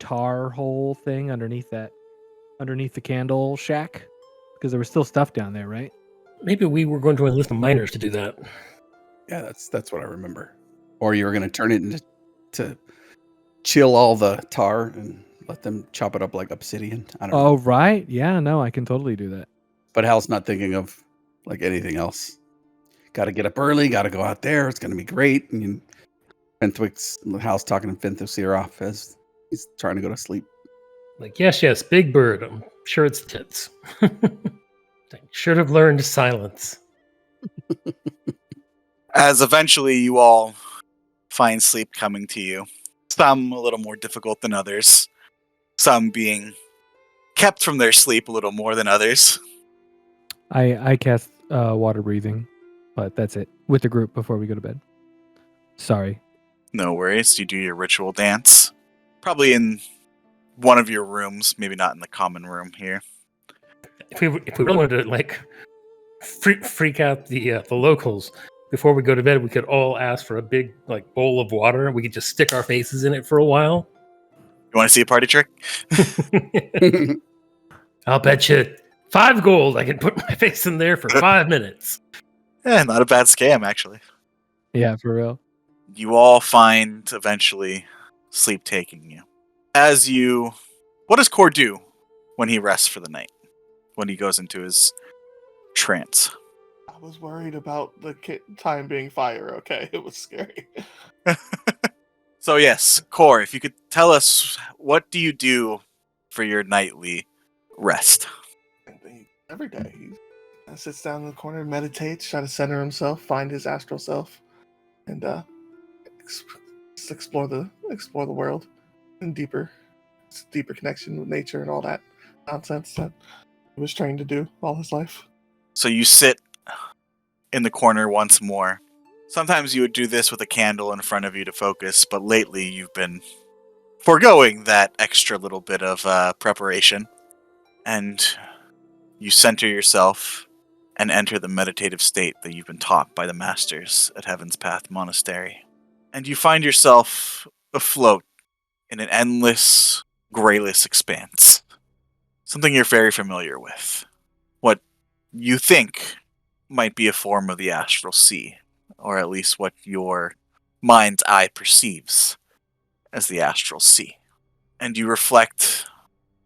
tar hole thing underneath the candle shack, because there was still stuff down there, right? Maybe we were going to enlist the miners to do that. Yeah, that's what I remember. Or you were going to turn it into to chill all the tar and let them chop it up like obsidian. I don't Oh, know. right. Yeah, no, I can totally do that. But Hal's not thinking of like anything else. Got to get up early. Got to go out there. It's going to be great. And Hal's talking to Finthwick's ear off as he's trying to go to sleep. Like, yes, Big Bird. I'm sure it's tits. I should have learned silence. As eventually you all find sleep coming to you. Some a little more difficult than others. Some being kept from their sleep a little more than others. I cast water breathing, but that's it with the group before we go to bed. Sorry. No worries. You do your ritual dance. Probably in one of your rooms, maybe not in the common room here. If we really wanted to like freak out the locals before we go to bed, we could all ask for a big like bowl of water. We could just stick our faces in it for a while. You want to see a party trick? I'll bet you 5 gold I can put my face in there for 5 minutes. Yeah, not a bad scam, actually. Yeah, for real. You all find eventually sleep taking you. What does Core do when he rests for the night? When he goes into his trance? I was worried about the time being fire. Okay, it was scary. So yes, Core, if you could tell us, what do you do for your nightly rest? Every day he sits down in the corner, meditates, try to center himself, find his astral self, and explore the world and deeper connection with nature and all that nonsense that he was trained to do all his life. So you sit in the corner once more. Sometimes you would do this with a candle in front of you to focus, but lately you've been foregoing that extra little bit of preparation. And you center yourself and enter the meditative state that you've been taught by the masters at Heaven's Path Monastery. And you find yourself afloat in an endless, grayless expanse. Something you're very familiar with. What you think might be a form of the astral sea, or at least what your mind's eye perceives as the astral sea. And you reflect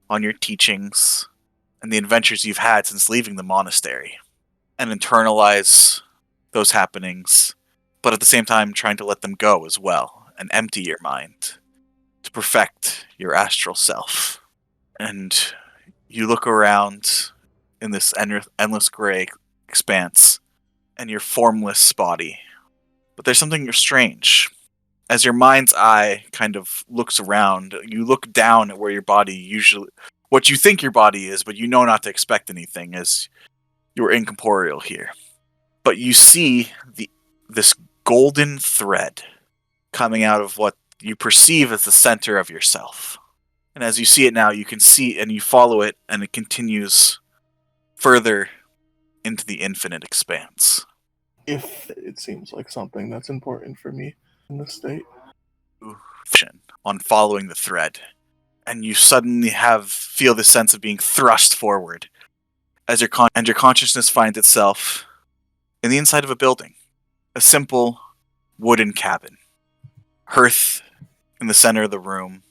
on your teachings and the adventures you've had since leaving the monastery, and internalize those happenings, but at the same time trying to let them go as well, and empty your mind to perfect your astral self. And you look around in this endless gray expanse, and your formless body. But there's something strange. As your mind's eye kind of looks around, you look down at where your body usually... what you think your body is, but you know not to expect anything, as you're incorporeal here. But you see this golden thread coming out of what you perceive as the center of yourself. And as you see it now, you can see and you follow it, and it continues further into the infinite expanse. If it seems like something that's important for me in this state. On following the thread, and you suddenly feel the sense of being thrust forward as your consciousness finds itself in the inside of a building, a simple wooden cabin, hearth in the center of the room,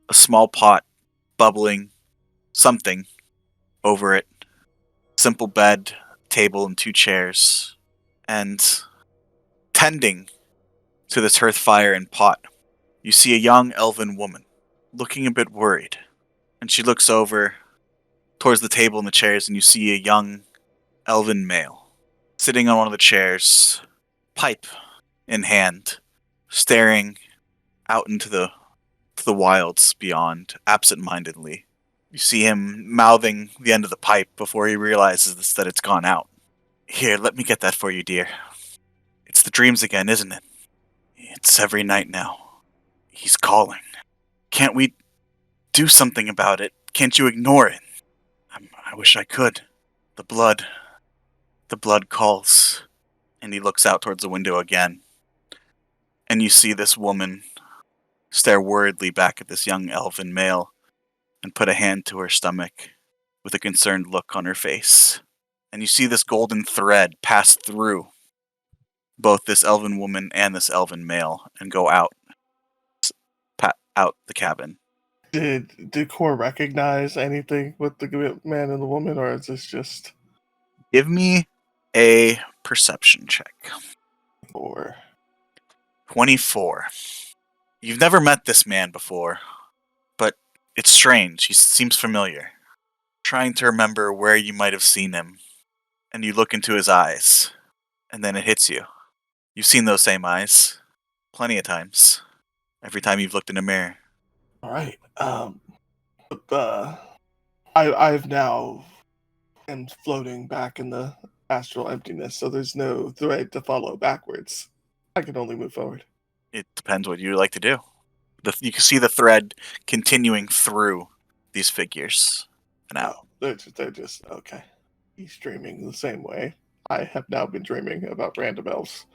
a small pot bubbling something over it, simple bed, table, and 2 chairs, and tending to this hearth fire and pot, you see a young elven woman looking a bit worried, and she looks over towards the table and the chairs, and you see a young elven male sitting on one of the chairs, pipe in hand, staring out into the wilds beyond absent-mindedly. You see him mouthing the end of the pipe before he realizes that it's gone out. Here, let me get that for you, dear. It's the dreams again, isn't it? It's every night now. He's calling. Can't we do something about it? Can't you ignore it? I wish I could. The blood calls. And he looks out towards the window again. And you see this woman stare worriedly back at this young elven male and put a hand to her stomach with a concerned look on her face. And you see this golden thread pass through both this elven woman and this elven male and go out the cabin. Did Core recognize anything with the man and the woman, or is this just Give me a perception check. for 24. You've never met this man before, but it's strange. He seems familiar. Trying to remember where you might have seen him, and you look into his eyes, and then it hits you. You've seen those same eyes plenty of times. Every time you've looked in a mirror. all right? I've now am floating back in the astral emptiness, so there's no thread to follow backwards. I can only move forward. It depends what you like to do. You can see the thread continuing through these figures and out. Oh, they're just okay. He's dreaming the same way. I have now been dreaming about random elves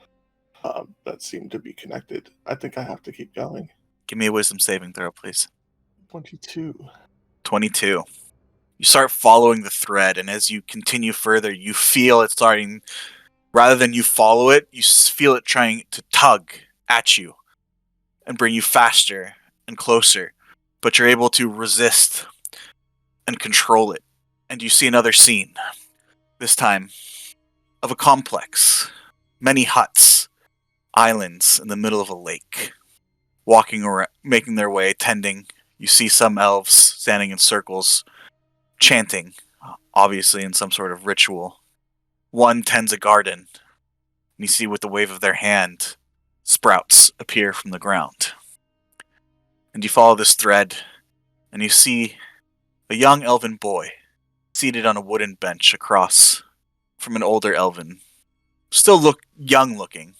that seem to be connected. I think I have to keep going. Give me a wisdom saving throw, please. 22. 22. You start following the thread, and as you continue further, you feel it starting, rather than you follow it, you feel it trying to tug at you and bring you faster and closer, but you're able to resist and control it. And you see another scene, this time of a complex, many huts, islands in the middle of a lake, walking around, making their way, tending. You see some elves standing in circles, chanting, obviously in some sort of ritual. One tends a garden, and you see with the wave of their hand, sprouts appear from the ground. And you follow this thread, and you see a young elven boy seated on a wooden bench across from an older elven. Still look young looking,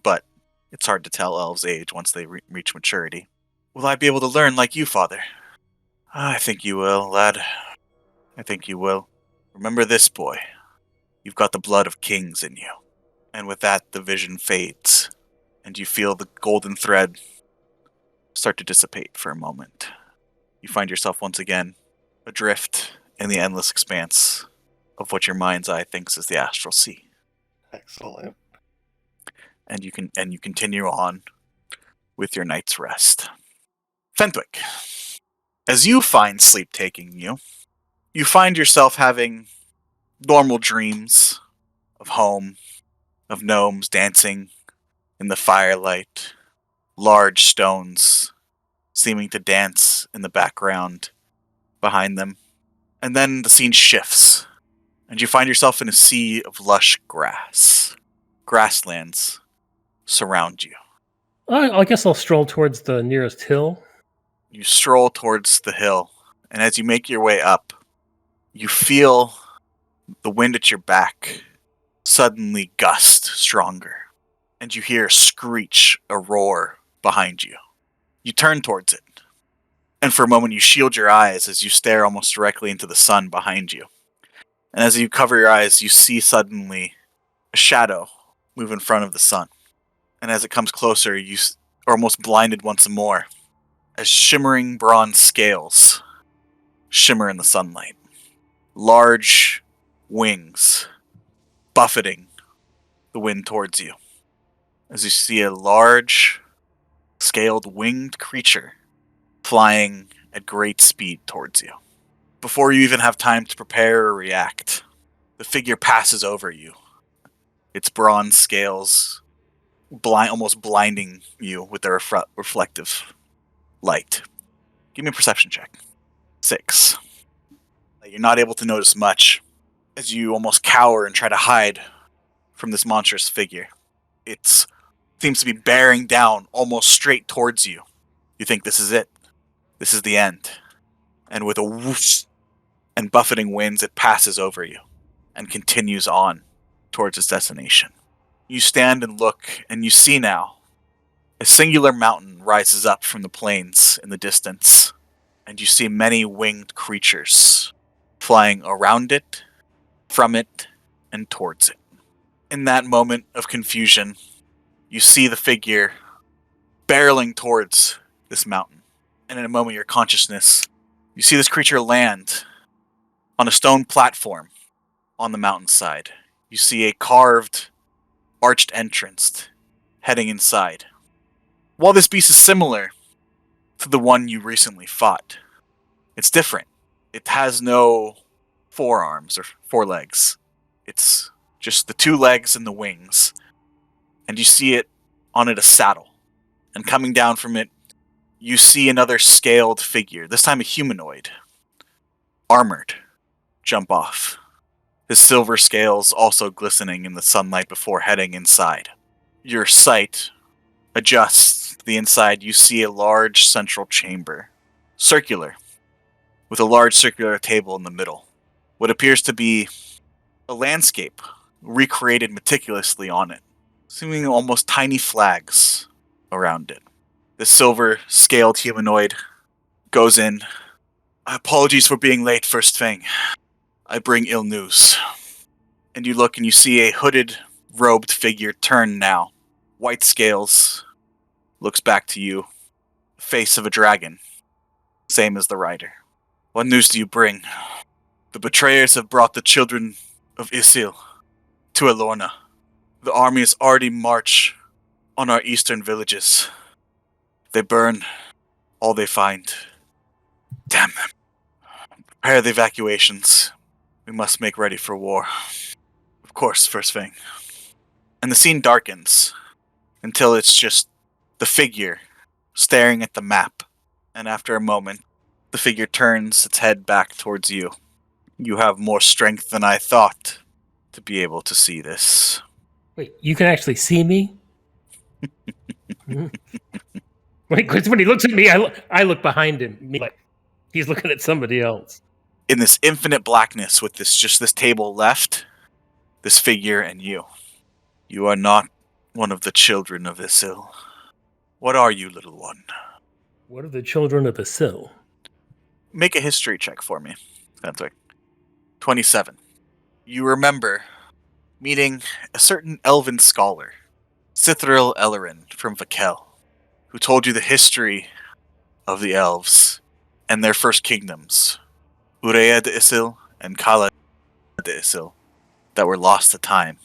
but it's hard to tell elves' age once they reach maturity. Will I be able to learn like you, Father? I think you will, lad. I think you will. Remember this, boy. You've got the blood of kings in you. And with that, the vision fades, and you feel the golden thread start to dissipate for a moment. You find yourself once again adrift in the endless expanse of what your mind's eye thinks is the astral sea. Excellent. And you continue on with your night's rest. Fentwick, as you find sleep taking you, you find yourself having normal dreams of home, of gnomes dancing in the firelight, large stones seeming to dance in the background behind them. And then the scene shifts, and you find yourself in a sea of lush grass. Grasslands surround you. I guess I'll stroll towards the nearest hill. You stroll towards the hill, and as you make your way up, you feel the wind at your back suddenly gust stronger, and you hear a screech, a roar behind you. You turn towards it, and for a moment you shield your eyes as you stare almost directly into the sun behind you. And as you cover your eyes, you see suddenly a shadow move in front of the sun. And as it comes closer, you are almost blinded once more as shimmering bronze scales shimmer in the sunlight. Large wings buffeting the wind towards you. As you see a large, scaled winged creature flying at great speed towards you. Before you even have time to prepare or react, the figure passes over you. Its bronze scales almost blinding you with their reflective light. Give me a perception check. 6. You're not able to notice much as you almost cower and try to hide from this monstrous figure. It seems to be bearing down almost straight towards you. You think this is it. This is the end. And with a whoosh and buffeting winds, it passes over you and continues on towards its destination. You stand and look, and you see now a singular mountain rises up from the plains in the distance, and you see many winged creatures flying around it, from it, and towards it. In that moment of confusion, you see the figure barreling towards this mountain. And in a moment of your consciousness, you see this creature land on a stone platform on the mountainside. You see a carved arched entrance heading inside. While this beast is similar to the one you recently fought, it's different. It has no forearms or forelegs. It's just the 2 legs and the wings. And you see it on it a saddle. And coming down from it, you see another scaled figure, this time a humanoid, armored, jump off. His silver scales also glistening in the sunlight before heading inside. Your sight adjusts to the inside. You see a large central chamber, circular, with a large circular table in the middle. What appears to be a landscape recreated meticulously on it, seeming almost tiny flags around it. The silver scaled humanoid goes in. Apologies for being late, First Fang. I bring ill news. And you look and you see a hooded, robed figure turn now. White scales. Looks back to you. Face of a dragon. Same as the rider. What news do you bring? The betrayers have brought the children of Isil to Elorna. The army has already marched on our eastern villages. They burn all they find. Damn them. Prepare the evacuations. We must make ready for war. Of course, First Fang. And the scene darkens until it's just the figure staring at the map. And after a moment, the figure turns its head back towards you. You have more strength than I thought to be able to see this. Wait, you can actually see me? Wait, 'cause when he looks at me, I look behind him, like he's looking at somebody else. In this infinite blackness with this table left, this figure and you. You are not one of the children of Isil. What are you, little one? What are the children of Isil? Make a history check for me, Fenwick. 27. You remember meeting a certain elven scholar, Cithril Ellerin from Vakel, who told you the history of the elves and their first kingdoms, Urea de Isil and Kala de Isil, that were lost to time,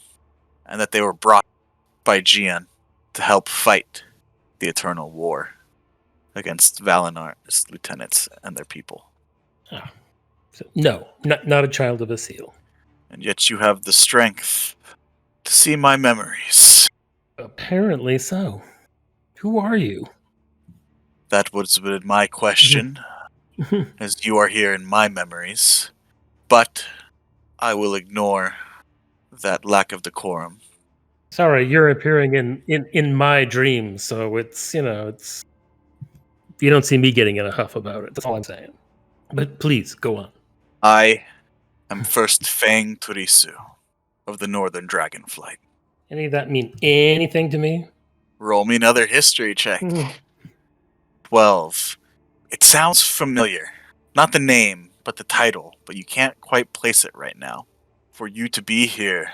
and that they were brought by Gian to help fight the Eternal War against Valinar's lieutenants and their people. Oh. So, no, not a child of Isil. And yet you have the strength to see my memories. Apparently so. Who are you? That would have been my question, as you are here in my memories. But I will ignore that lack of decorum. Sorry, you're appearing in my dreams, so it's you don't see me getting in a huff about it. That's all I'm saying. But please, go on. I am First Fang Turisu of the Northern Dragonflight. Any of that mean anything to me? Roll me another history check. Mhm. 12. It sounds familiar. Not the name, but the title, but you can't quite place it right now. For you to be here,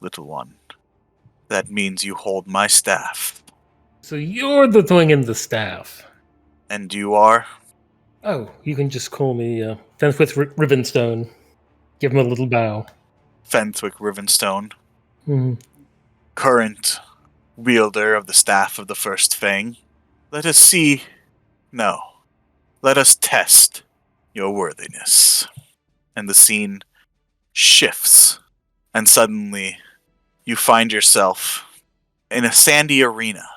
little one, that means you hold my staff. So you're the thing in the staff. And you are? Oh, you can just call me Fenthwith Rivenstone. Give him a little bow. Fenthwick Rivenstone, Mhm. current wielder of the staff of the First Fang. Let us see. No. Let us test your worthiness. And the scene shifts, and suddenly you find yourself in a sandy arena.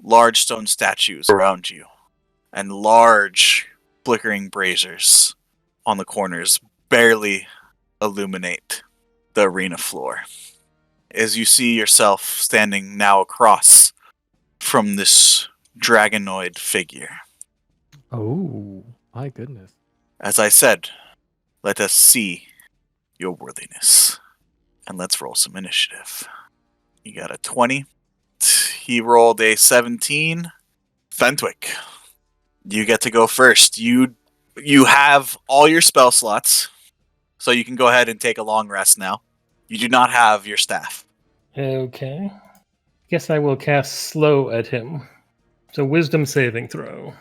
Large stone statues around you, and large flickering braziers on the corners barely illuminate the arena floor. As you see yourself standing now across from this dragonoid figure. Oh, my goodness. As I said, let us see your worthiness. And let's roll some initiative. You got a 20. He rolled a 17. Fenwick, you get to go first. You have all your spell slots, so you can go ahead and take a long rest now. You do not have your staff. Okay. Guess I will cast slow at him. So wisdom saving throw.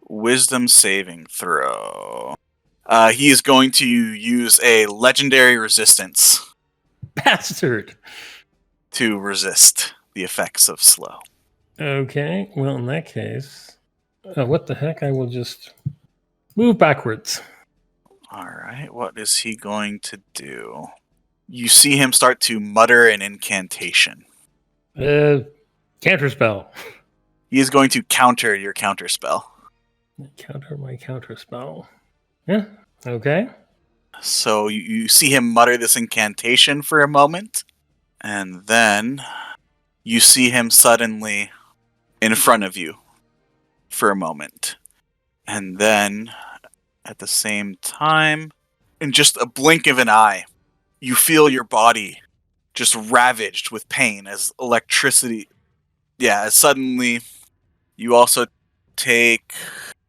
Wisdom saving throw. He is going to use a legendary resistance. Bastard. to resist the effects of slow. Okay, well, in that case, what the heck? I will just move backwards. All right, what is he going to do? You see him start to mutter an incantation. Counterspell. He is going to counter your counter spell. Counter my counterspell. Yeah, okay. So you see him mutter this incantation for a moment, and then you see him suddenly in front of you for a moment. And then, at the same time, in just a blink of an eye, you feel your body just ravaged with pain as electricity. Yeah, as suddenly you also take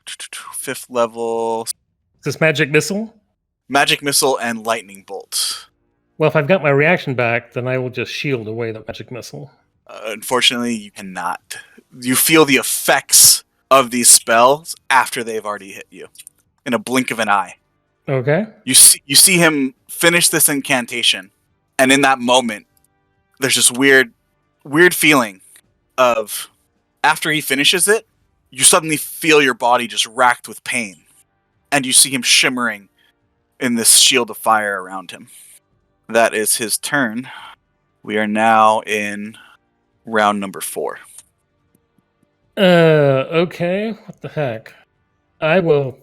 5th level Is this magic missile? magic missile and lightning bolt. Well, if I've got my reaction back, then I will just shield away the magic missile. Unfortunately, you cannot. You feel the effects of these spells after they've already hit you in a blink of an eye. Okay. You see him finish this incantation, and in that moment, there's this weird feeling of after he finishes it, you suddenly feel your body just racked with pain, and you see him shimmering in this shield of fire around him. That is his turn. We are now in round number 4. Okay. What the heck? I will.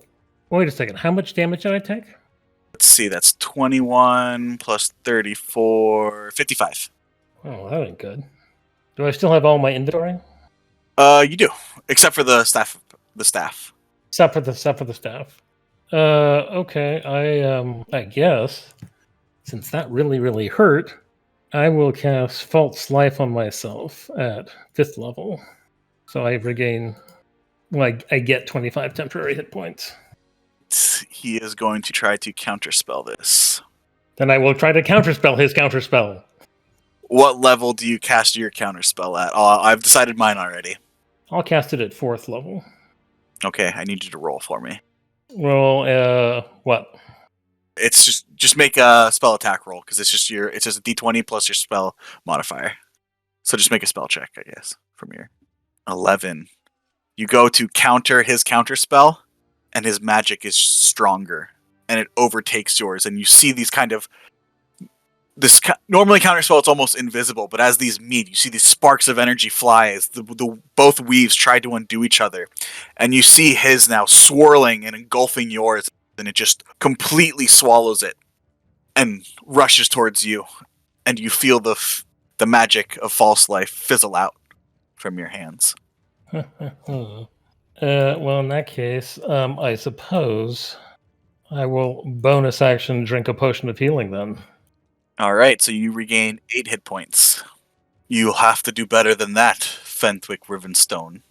Wait a second. How much damage did I take? Let's see, that's 21 plus 34, 55. Oh, that ain't good. Do I still have all my inventory? You do, except for the staff. Except for the staff. Okay. I guess since that really hurt, I will cast False Life on myself at 5th level. So I regain. Well, I get 25 temporary hit points. He is going to try to counterspell this. Then I will try to counterspell his counterspell. What level do you cast your counterspell at? I've decided mine already. I'll cast it at 4th level. Okay, I need you to roll for me. Well, what? It's just make a spell attack roll because it's just a d20 plus your spell modifier. So just make a spell check, I guess, from your 11. You go to counter his counterspell, and his magic is stronger, and it overtakes yours. And you see these kind of normally counterspell, it's almost invisible, but as these meet, you see these sparks of energy fly as the both weaves try to undo each other, and you see his now swirling and engulfing yours, and it just completely swallows it and rushes towards you, and you feel the magic of false life fizzle out from your hands. Well, in that case, I suppose I will bonus action drink a potion of healing then. All right, so you regain 8 hit points. You'll have to do better than that, Fenthwick Rivenstone,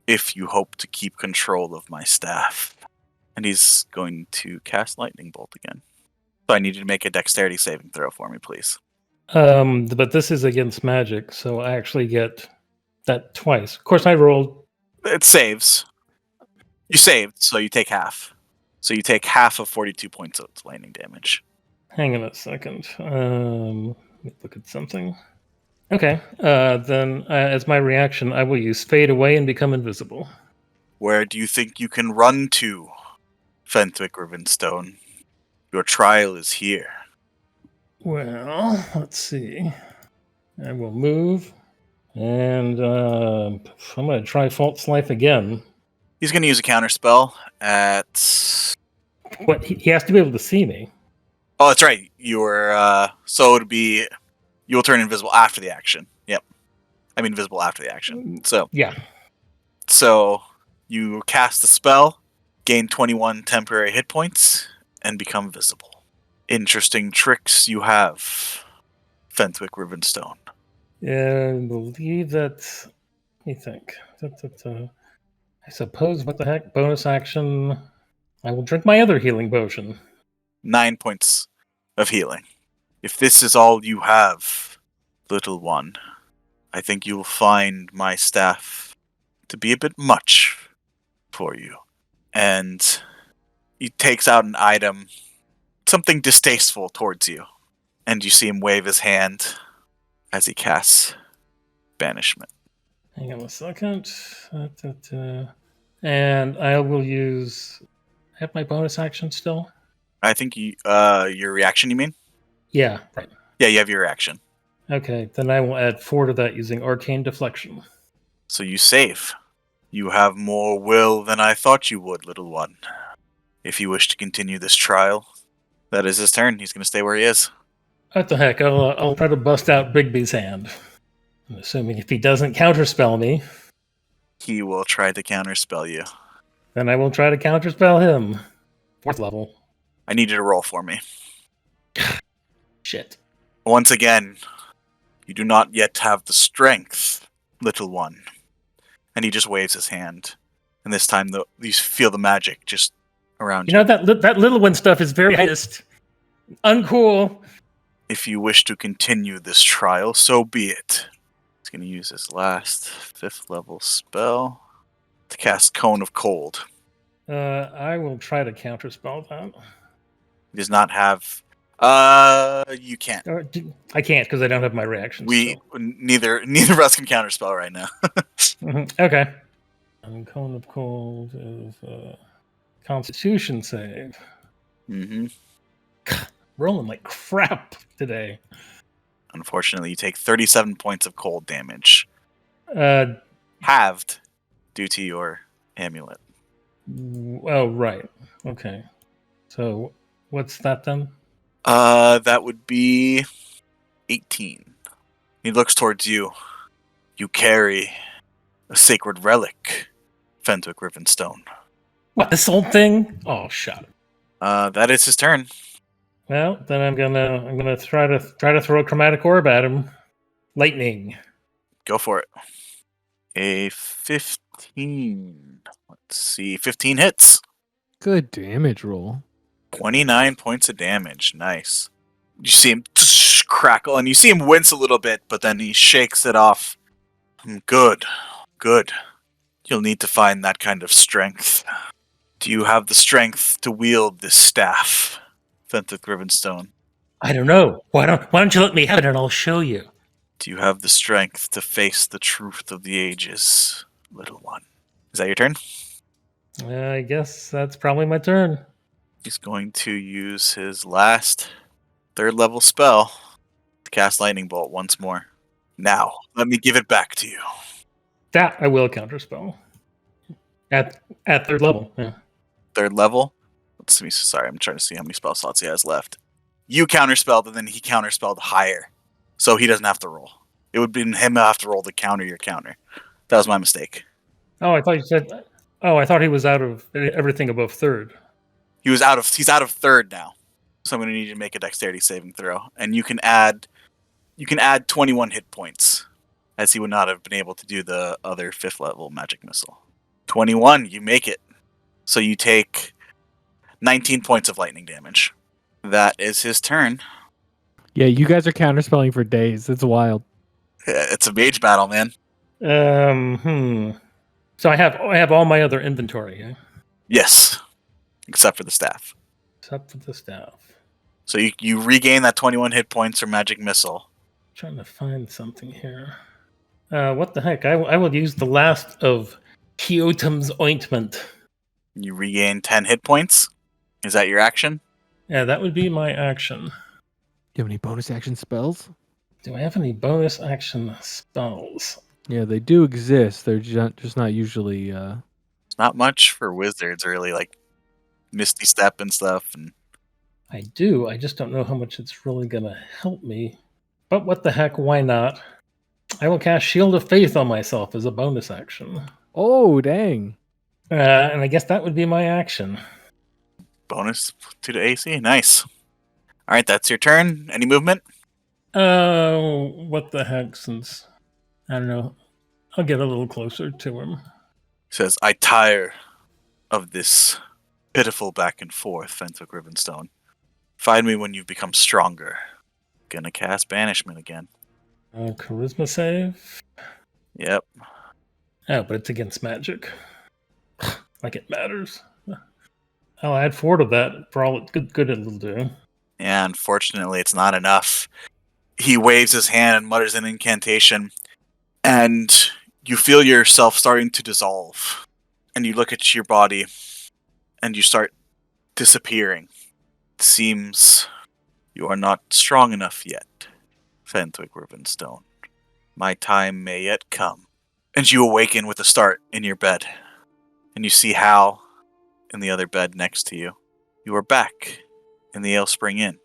if you hope to keep control of my staff. And he's going to cast Lightning Bolt again. So I need you to make a dexterity saving throw for me, please. But this is against magic, so I actually get that twice. Of course, I rolled. It saves. You saved, so you take half. So you take half of 42 points of lightning damage. Hang on a second. Let me look at something. Okay. Then, as my reaction, I will use Fade Away and become invisible. Where do you think you can run to, Fenthwick Rivenstone? Your trial is here. Well, let's see. I will move, and I'm going to try False Life again. He's going to use a counterspell at... What? He has to be able to see me. Oh, that's right. So it'd be... You'll turn invisible after the action. Yep. I mean, visible after the action. So... Yeah. So, you cast the spell, gain 21 temporary hit points, and become visible. Interesting tricks you have, Fenthwick Rivenstone. Yeah, I believe that... Let me think. I suppose, what the heck? Bonus action... I will drink my other healing potion. 9 points of healing. If this is all you have, little one, I think you will find my staff to be a bit much for you. And he takes out an item, something distasteful towards you. And you see him wave his hand. as he casts Banishment. Hang on a second. And I will use. I have my bonus action still? I think your reaction, you mean? Yeah, right. Yeah, you have your reaction. Okay, then I will add 4 to that using Arcane Deflection. So you save. You have more will than I thought you would, little one. If you wish to continue this trial, that is his turn. He's going to stay where he is. What the heck? I'll try to bust out Bigby's hand. I'm assuming if he doesn't counterspell me, He will try to counterspell you. then I will try to counterspell him. 4th level. I need you to roll for me. Shit. Once again, you do not yet have the strength, little one. And he just waves his hand. And this time, you feel the magic just around You know, that little one stuff is very highest. Uncool. If you wish to continue this trial, so be it. He's going to use his last 5th level spell to cast Cone of Cold. I will try to counterspell that. He does not have... you can't. I can't because I don't have my reactions. Neither of us can counterspell right now. Okay. And Cone of Cold is Constitution save. Mm-hmm. Rolling like crap today. Unfortunately, you take 37 points of cold damage. Uh, Halved due to your amulet. oh, right. Okay. So, what's that then? That would be 18. He looks towards you. You carry a sacred relic, Fenwick Rivenstone. What, this old thing? Oh, shut up. That is his turn. Well, then I'm gonna try to throw a chromatic orb at him. Lightning. Go for it. A 15. Let's see. 15 hits. Good damage roll. 29 points of damage. Nice. You see him crackle, and you see him wince a little bit, but then he shakes it off. Good. Good. You'll need to find that kind of strength. Do you have the strength to wield this staff, Fenwick Rivenstone? I don't know. Why don't you let me have it and I'll show you. Do you have the strength to face the truth of the ages, little one? Is that your turn? I guess that's probably my turn. He's going to use his last 3rd level spell to cast Lightning Bolt once more. Now, let me give it back to you. That I will counterspell. At 3rd level, yeah. 3rd level? Let's see. Sorry, I'm trying to see how many spell slots he has left. You counterspelled, and then he counterspelled higher. So he doesn't have to roll. It would be him have to roll to counter your counter. That was my mistake. Oh, I thought you said. Oh, I thought he was out of everything above 3rd. He's out of 3rd now. So I'm going to need you to make a dexterity saving throw. And you can add 21 hit points, as he would not have been able to do the other 5th level magic missile. 21, you make it. So you take 19 points of lightning damage. That is his turn. Yeah, you guys are counterspelling for days. It's wild. It's a mage battle, man. So I have all my other inventory, yeah? Yes, except for the staff. Except for the staff. So you regain that 21 hit points from magic missile. Trying to find something here. What the heck? I will use the last of Kyotum's ointment. You regain 10 hit points. Is that your action? Yeah, that would be my action. Do you have any bonus action spells? Do I have any bonus action spells? Yeah, they do exist. They're just not usually. It's not much for wizards, really, like Misty Step and stuff. And I do. I just don't know how much it's really going to help me. But what the heck, why not? I will cast Shield of Faith on myself as a bonus action. Oh, dang. And I guess that would be my action. bonus to the AC. Nice. All right, that's your turn. Any movement? What the heck, since... I don't know. I'll get a little closer to him. Says, I tire of this pitiful back and forth, Fenwick Rivenstone. Find me when you've become stronger. Gonna cast Banishment again. Charisma save? Yep. Oh, but it's against magic. Like it matters. I'll add 4 to that for all it's good it'll do. Yeah, unfortunately, it's not enough. He waves his hand and mutters an incantation, and you feel yourself starting to dissolve. And you look at your body, and you start disappearing. It seems you are not strong enough yet, Fentwick Rivenstone. My time may yet come. And you awaken with a start in your bed, and you see Hal in the other bed next to you. You are back in the Ale Spring Inn.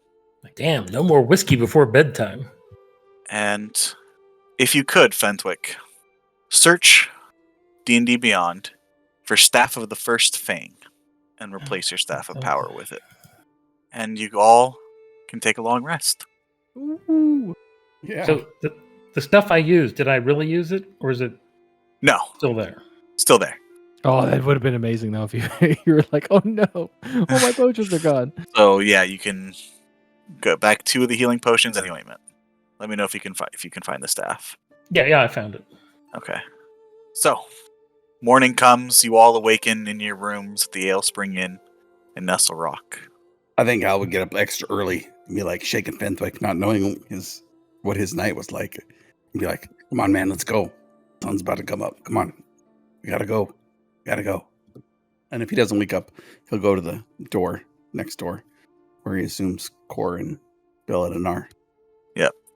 Like, damn, no more whiskey before bedtime. And if you could, Fentwick, search D&D Beyond for Staff of the First Fang and replace your Staff of Power with it. And you all can take a long rest. Ooh. Yeah. So the stuff I used, did I really use it, or is it No, still there? still there. Oh, that would have been amazing though if you were like, oh no, all my potions are gone. So yeah, you can go back to the healing potions and the ointment. Let me know if you can find the staff. Yeah, I found it. Okay. So, morning comes. You all awaken in your rooms at the Ale Spring Inn in Nestle Rock. I think Hal would get up extra early and be like shaking Fentwick, not knowing what his night was like. And be like, come on, man, let's go. Sun's about to come up. Come on. We gotta go. Gotta go. And if he doesn't wake up, he'll go to the door next door where he assumes Core and Belladin are.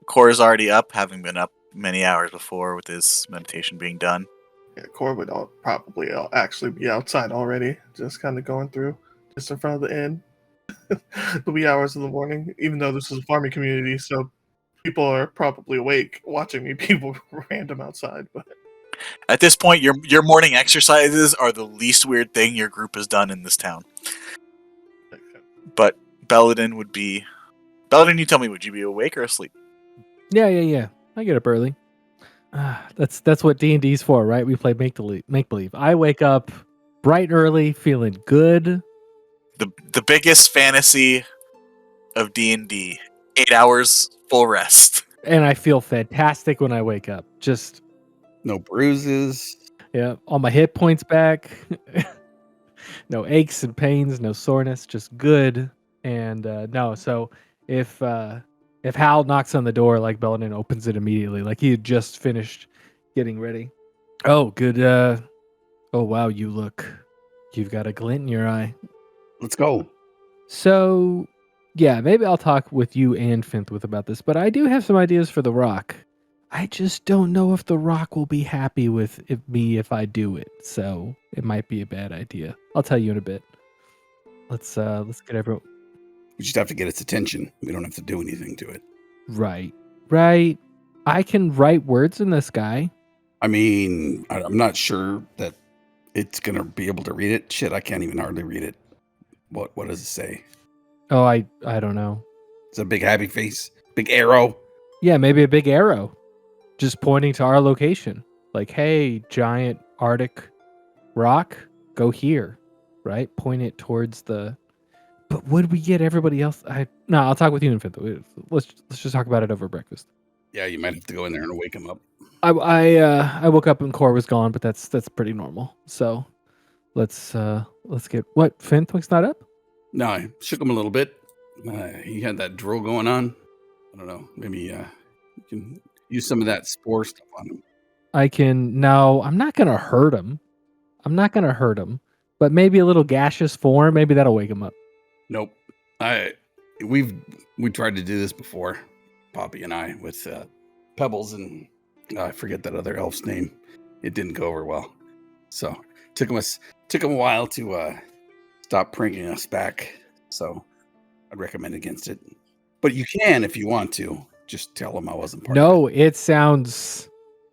Core is already up, having been up many hours before with his meditation being done. Yeah, Core would probably actually be outside already, just kind of going through, just in front of the inn. The wee hours of the morning, even though this is a farming community, so people are probably awake watching me people random outside. But At this point, your morning exercises are the least weird thing your group has done in this town. But Belladin would be... Belladin, you tell me, would you be awake or asleep? Yeah. I get up early. That's what D&D's for, right? We play make believe. I wake up bright early, feeling good. The biggest fantasy of D&D. 8 hours, full rest. And I feel fantastic when I wake up. Just, No bruises. yeah, all my hit points back. No aches and pains, no soreness, just good. And no, so if Hal knocks on the door, like Belladin opens it immediately, like he had just finished getting ready. Oh, good. Oh, wow, you've got a glint in your eye. Let's go. So, yeah, maybe I'll talk with you and Fentwick about this, but I do have some ideas for the Rock. I just don't know if the Rock will be happy with me if I do it, so it might be a bad idea. I'll tell you in a bit. Let's get everyone We just have to get its attention. We don't have to do anything to it. right. I can write words in the sky. I mean, I'm not sure that it's going to be able to read it. Shit, I can't even hardly read it. What does it say? Oh, I don't know. It's a big happy face, big arrow. Yeah, maybe a big arrow just pointing to our location. Like, hey, giant Arctic rock, go here, right? Point it towards the... But would we get everybody else? No, I'll talk with you in fifth. Let's just talk about it over breakfast. Yeah, you might have to go in there and wake him up. I woke up and Core was gone, but that's pretty normal. So let's get what Fentwick's not up. No, I shook him a little bit. He had that drool going on. I don't know. Maybe you can use some of that spore stuff on him. I can. No, I'm not gonna hurt him. But maybe a little gaseous form. Maybe that'll wake him up. Nope. We tried to do this before, Poppy and I, with Pebbles and I forget that other elf's name. It didn't go over well, so took him a while to stop pranking us back. So I'd recommend against it. But you can if you want to. Just tell him I wasn't part of it. No, it sounds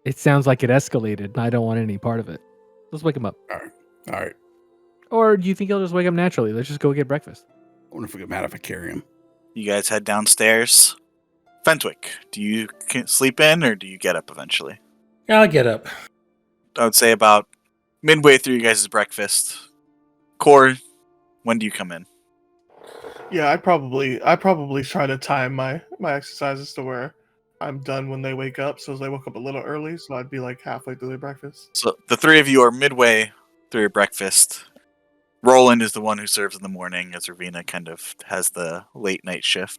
like it escalated, and I don't want any part of it. Let's wake him up. All right. Or do you think he'll just wake up naturally? Let's just go get breakfast. I wonder if we get mad if I carry him. You guys head downstairs. Fentwick, do you sleep in or do you get up eventually? I'll get up. I would say about midway through you guys' breakfast. Core, when do you come in? yeah, I probably try to time my exercises to where I'm done when they wake up. So they woke up a little early, so I'd be like halfway through their breakfast. So the three of you are midway through your breakfast. Roland is the one who serves in the morning, as Ravina kind of has the late night shift.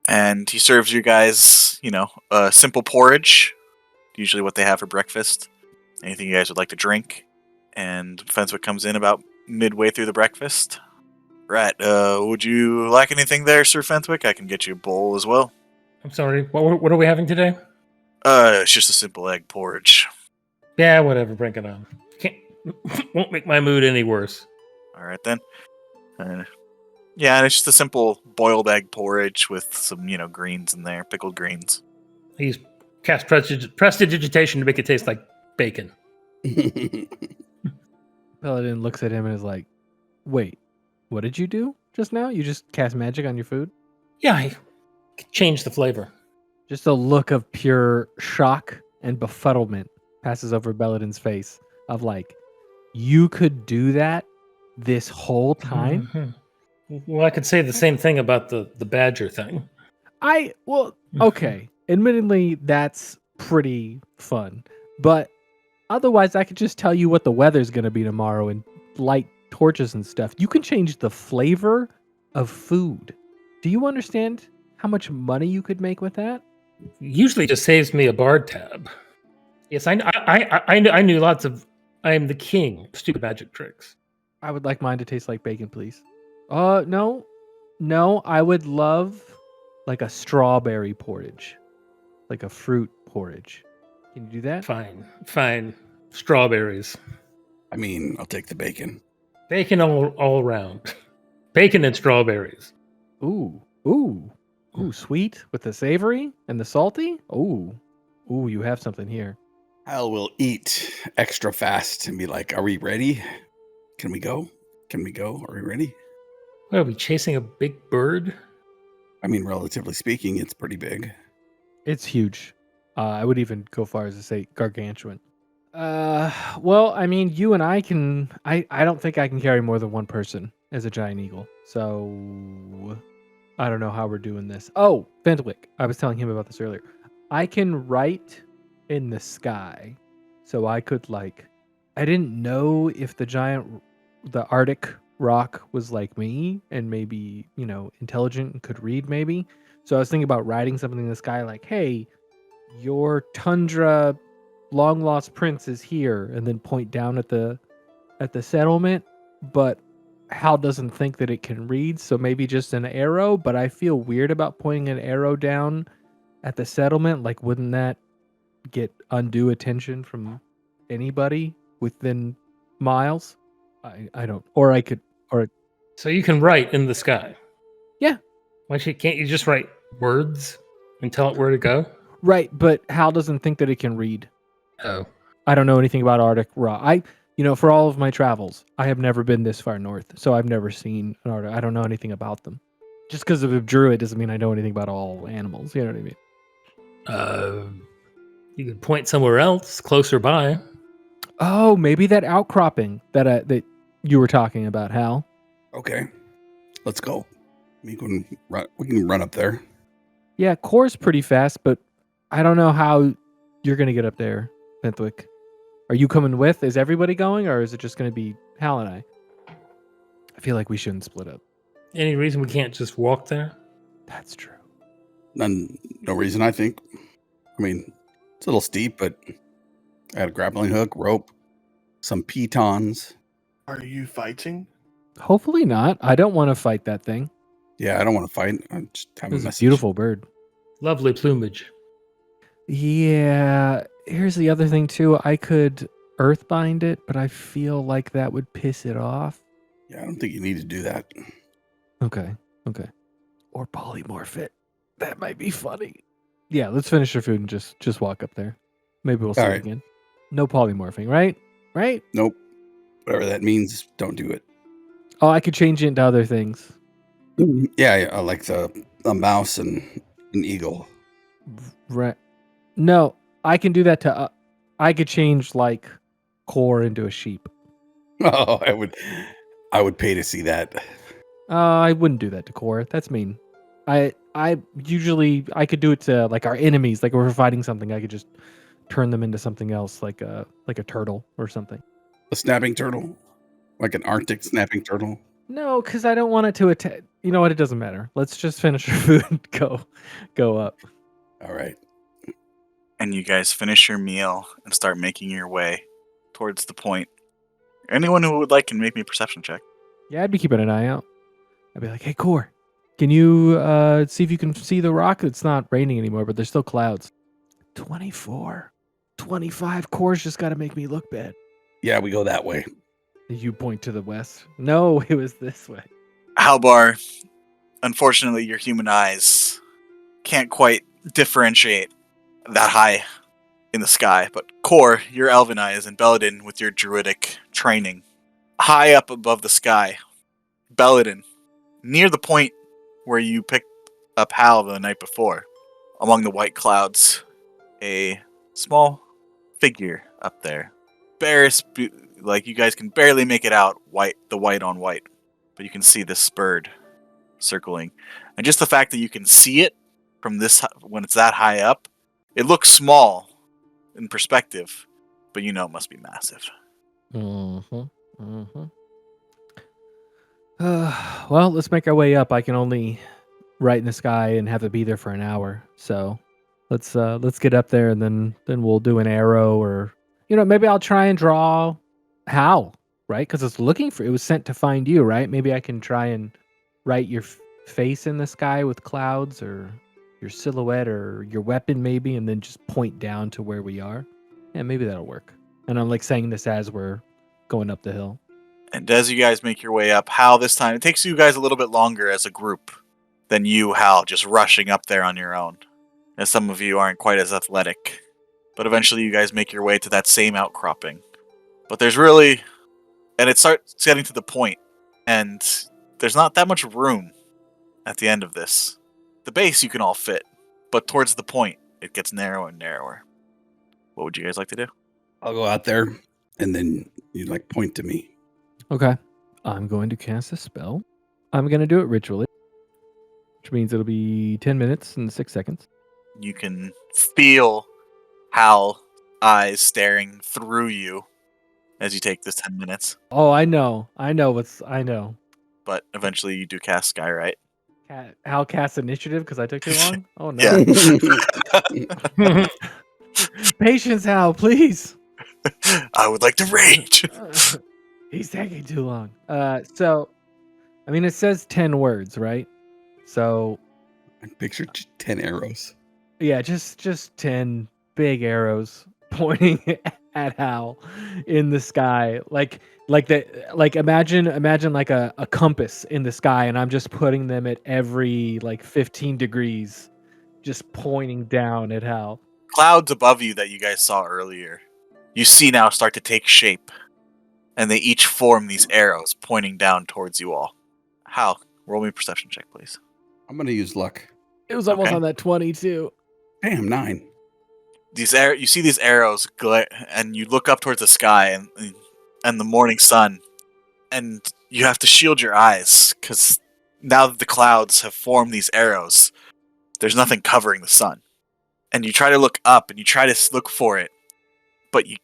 And he serves you guys, a simple porridge, usually what they have for breakfast. Anything you guys would like to drink. And Fenswick comes in about midway through the breakfast. Right, would you like anything there, Sir Fenswick? I can get you a bowl as well. I'm sorry. What are we having today? It's just a simple egg porridge. Yeah, whatever. Bring it on. Can't won't make my mood any worse. All right, then. Yeah, and it's just a simple boiled egg porridge with some, greens in there, pickled greens. I use cast prestidigitation to make it taste like bacon. Paladin looks at him and is like, wait, what did you do just now? You just cast magic on your food? Yeah, I changed the flavor. Just a look of pure shock and befuddlement passes over Belladin's face of like, you could do that this whole time? Mhm. Well, I could say the same thing about the badger thing. Okay. Admittedly, that's pretty fun. But otherwise, I could just tell you what the weather's going to be tomorrow and light torches and stuff. You can change the flavor of food. Do you understand how much money you could make with that? Usually just saves me a bard tab. Yes, I knew lots of... I am the king of stupid magic tricks. I would like mine to taste like bacon, please. No. I would love like a strawberry porridge, like a fruit porridge. Can you do that? Fine. Strawberries. I mean, I'll take the bacon. Bacon all around. Bacon and strawberries. Ooh, sweet with the savory and the salty. Ooh, you have something here. Hal will eat extra fast and be like, are we ready? Can we go? Are we ready? What, are we chasing a big bird? I mean, relatively speaking, it's pretty big. It's huge. I would even go far as to say gargantuan. Well, I mean, you and I can... I don't think I can carry more than one person as a giant eagle. So... I don't know how we're doing this. Oh, Fentwick. I was telling him about this earlier. I can write in the sky. So I could, like... I didn't know if the Arctic rock was like me and maybe, intelligent and could read maybe. So I was thinking about writing something in the sky like, hey, your tundra long lost prince is here, and then point down at the settlement. But Hal doesn't think that it can read, so maybe just an arrow. But I feel weird about pointing an arrow down at the settlement. Like, wouldn't that get undue attention from anybody within miles? I don't. Or I could. Or So you can write in the sky. Yeah. Can't you just write words and tell it where to go? right, but Hal doesn't think that it can read. Oh. I don't know anything about Arctic rock. For all of my travels, I have never been this far north, so I've never seen an Arctic. I don't know anything about them. Just because of a druid doesn't mean I know anything about all animals. You know what I mean? You could point somewhere else closer by. Oh, maybe that outcropping that you were talking about, Hal. Okay, let's go. We can run up there. Yeah, Core's pretty fast, but I don't know how you're going to get up there, Bentwick. Are you coming with? Is everybody going, or is it just going to be Hal and I? I feel like we shouldn't split up. Any reason we can't just walk there? That's true. No reason, I think. I mean, it's a little steep, but I had a grappling hook, rope, some pitons. Are you fighting? Hopefully not. I don't want to fight that thing. Yeah, I don't want to fight. I just have a It's a message. beautiful bird. Lovely plumage. Yeah. Here's the other thing, too. I could earthbind it, but I feel like that would piss it off. Yeah, I don't think you need to do that. Okay. Or polymorph it. That might be funny. Yeah, let's finish our food and just walk up there. Maybe we'll see All it right. again. No polymorphing, right? Right? Nope. Whatever that means, don't do it. Oh, I could change it into other things. Yeah, I like a mouse and an eagle. Right. No, I can do that to... I could change, like, Core into a sheep. Oh, I would pay to see that. I wouldn't do that to Core. That's mean. I usually... I could do it to, like, our enemies. Like, if we're fighting something, I could just turn them into something else, like a turtle or something. A snapping turtle? Like an Arctic snapping turtle? No, because I don't want it to attack. You know what? It doesn't matter. Let's just finish our food and go up. All right. And you guys finish your meal and start making your way towards the point. Anyone who would like can make me a perception check. Yeah, I'd be keeping an eye out. I'd be like, hey, Core, can you see if you can see the rock? It's not raining anymore, but there's still clouds. 24. 25. Core's just got to make me look bad. Yeah, we go that way. You point to the west. No, it was this way. Halbar, unfortunately, your human eyes can't quite differentiate that high in the sky. But Core, your elven eyes, and Belladin with your druidic training, high up above the sky. Belladin, near the point where you picked up Hal the night before, among the white clouds, a small figure up there. Like you guys can barely make it out, the white on white, but you can see this bird circling. And just the fact that you can see it from this when it's that high up, it looks small in perspective, but you know it must be massive. Well, let's make our way up. I can only write in the sky and have it be there for an hour. So let's get up there and then we'll do an arrow, or maybe I'll try and draw Hal, right? Because it was sent to find you, right? Maybe I can try and write your face in the sky with clouds, or your silhouette, or your weapon maybe, and then just point down to where we are. Yeah, maybe that'll work. And I'm like saying this as we're going up the hill. And as you guys make your way up, Hal, this time, it takes you guys a little bit longer as a group than you, Hal, just rushing up there on your own. As some of you aren't quite as athletic. But eventually you guys make your way to that same outcropping. But there's really... And it starts getting to the point, and there's not that much room at the end of this. The base you can all fit, but towards the point, it gets narrower and narrower. What would you guys like to do? I'll go out there, and then you point to me. Okay. I'm going to cast a spell. I'm going to do it ritually, which means it'll be 10 minutes and 6 seconds. You can feel Hal's eyes staring through you as you take this 10 minutes. Oh, I know. I know. But eventually you do cast Skyrite. Hal cast initiative because I took too long? Oh, no. Yeah. Patience, Hal, please. I would like to rage. He's taking too long. So, I mean, it says 10 words, right? So, I picture 10 arrows. Yeah, just 10 big arrows pointing at Hal in the sky, like imagine like a compass in the sky, and I'm just putting them at every 15 degrees, just pointing down at Hal. Clouds above you that you guys saw earlier, you see now start to take shape. And they each form these arrows pointing down towards you all. Hal, roll me a perception check, please. I'm going to use luck. It was almost Okay. on that 20 too. Damn, 9. You see these arrows glare, and you look up towards the sky and the morning sun, and you have to shield your eyes because now that the clouds have formed these arrows, there's nothing covering the sun. And you try to look up and you try to look for it, but you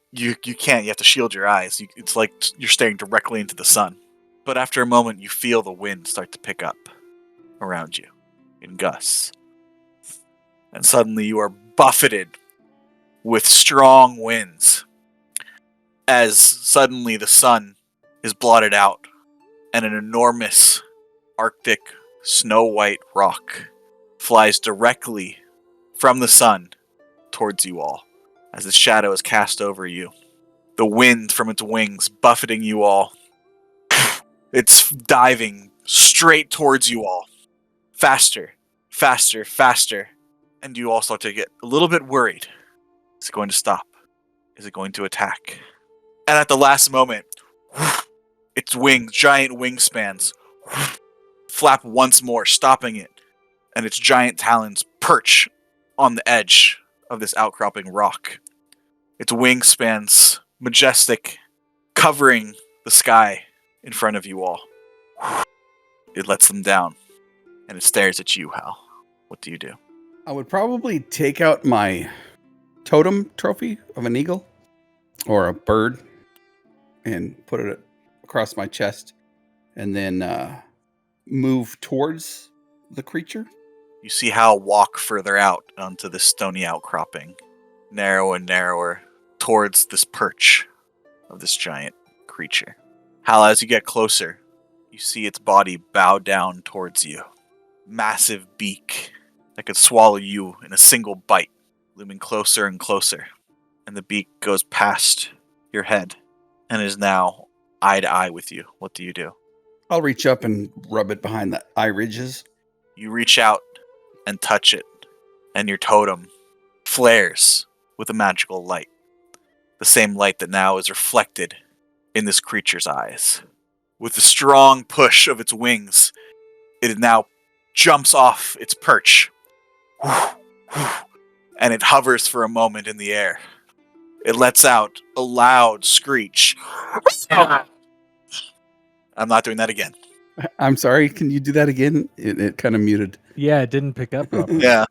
can't. You have to shield your eyes. It's like you're staring directly into the sun. But after a moment, you feel the wind start to pick up around you in gusts. And suddenly you are buffeted with strong winds as suddenly the sun is blotted out and an enormous Arctic snow-white rock flies directly from the sun towards you all as its shadow is cast over you. The wind from its wings buffeting you all. It's diving straight towards you all. Faster, faster, faster. And you all start to get a little bit worried. Is it going to stop? Is it going to attack? And at the last moment, its wings, giant wingspans, flap once more, stopping it. And its giant talons perch on the edge of this outcropping rock. Its wingspans, majestic, covering the sky in front of you all. It lets them down, and it stares at you, Hal. What do you do? I would probably take out my totem trophy of an eagle or a bird and put it across my chest and then move towards the creature. You see Hal walk further out onto this stony outcropping, narrow and narrower, towards this perch of this giant creature. Hal, as you get closer, you see its body bow down towards you. Massive beak that could swallow you in a single bite, looming closer and closer. And the beak goes past your head and is now eye to eye with you. What do you do? I'll reach up and rub it behind the eye ridges. You reach out and touch it, and your totem flares with a magical light. The same light that now is reflected in this creature's eyes. With a strong push of its wings, it now jumps off its perch. And it hovers for a moment in the air. It lets out a loud screech. I'm not doing that again. I'm sorry, can you do that again? It kind of muted. Yeah, it didn't pick up properly. Yeah.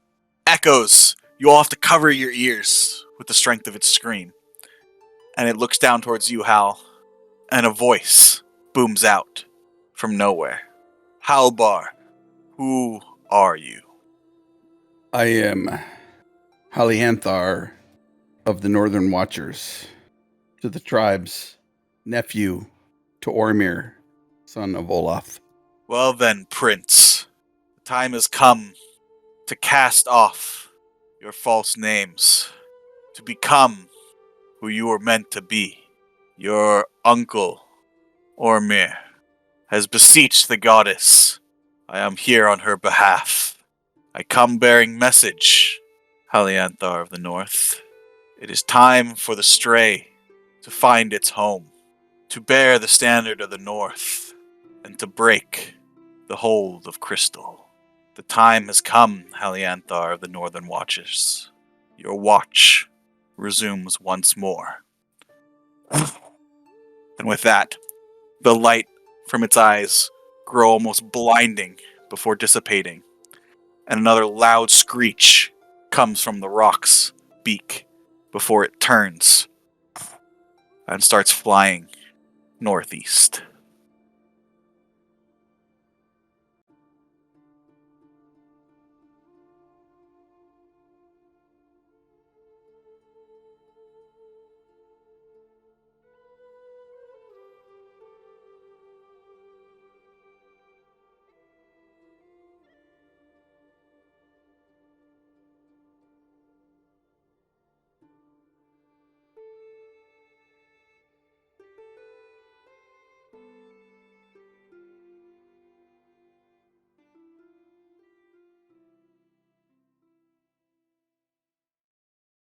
Echoes. You all have to cover your ears with the strength of its scream. And it looks down towards you, Hal, and a voice booms out from nowhere. Halbar, who are you? I am Halianthar of the Northern Watchers, to the tribe's nephew to Ormir, son of Olaf. Well then, Prince, the time has come to cast off your false names, to become who you were meant to be. Your uncle, Ormir, has beseeched the goddess. I am here on her behalf. I come bearing message, Halianthar of the North. It is time for the stray to find its home, to bear the standard of the North, and to break the hold of Crystal. The time has come, Halianthar of the Northern Watchers. Your watch resumes once more. And with that, the light from its eyes grow almost blinding before dissipating, and another loud screech comes from the rock's beak before it turns and starts flying northeast.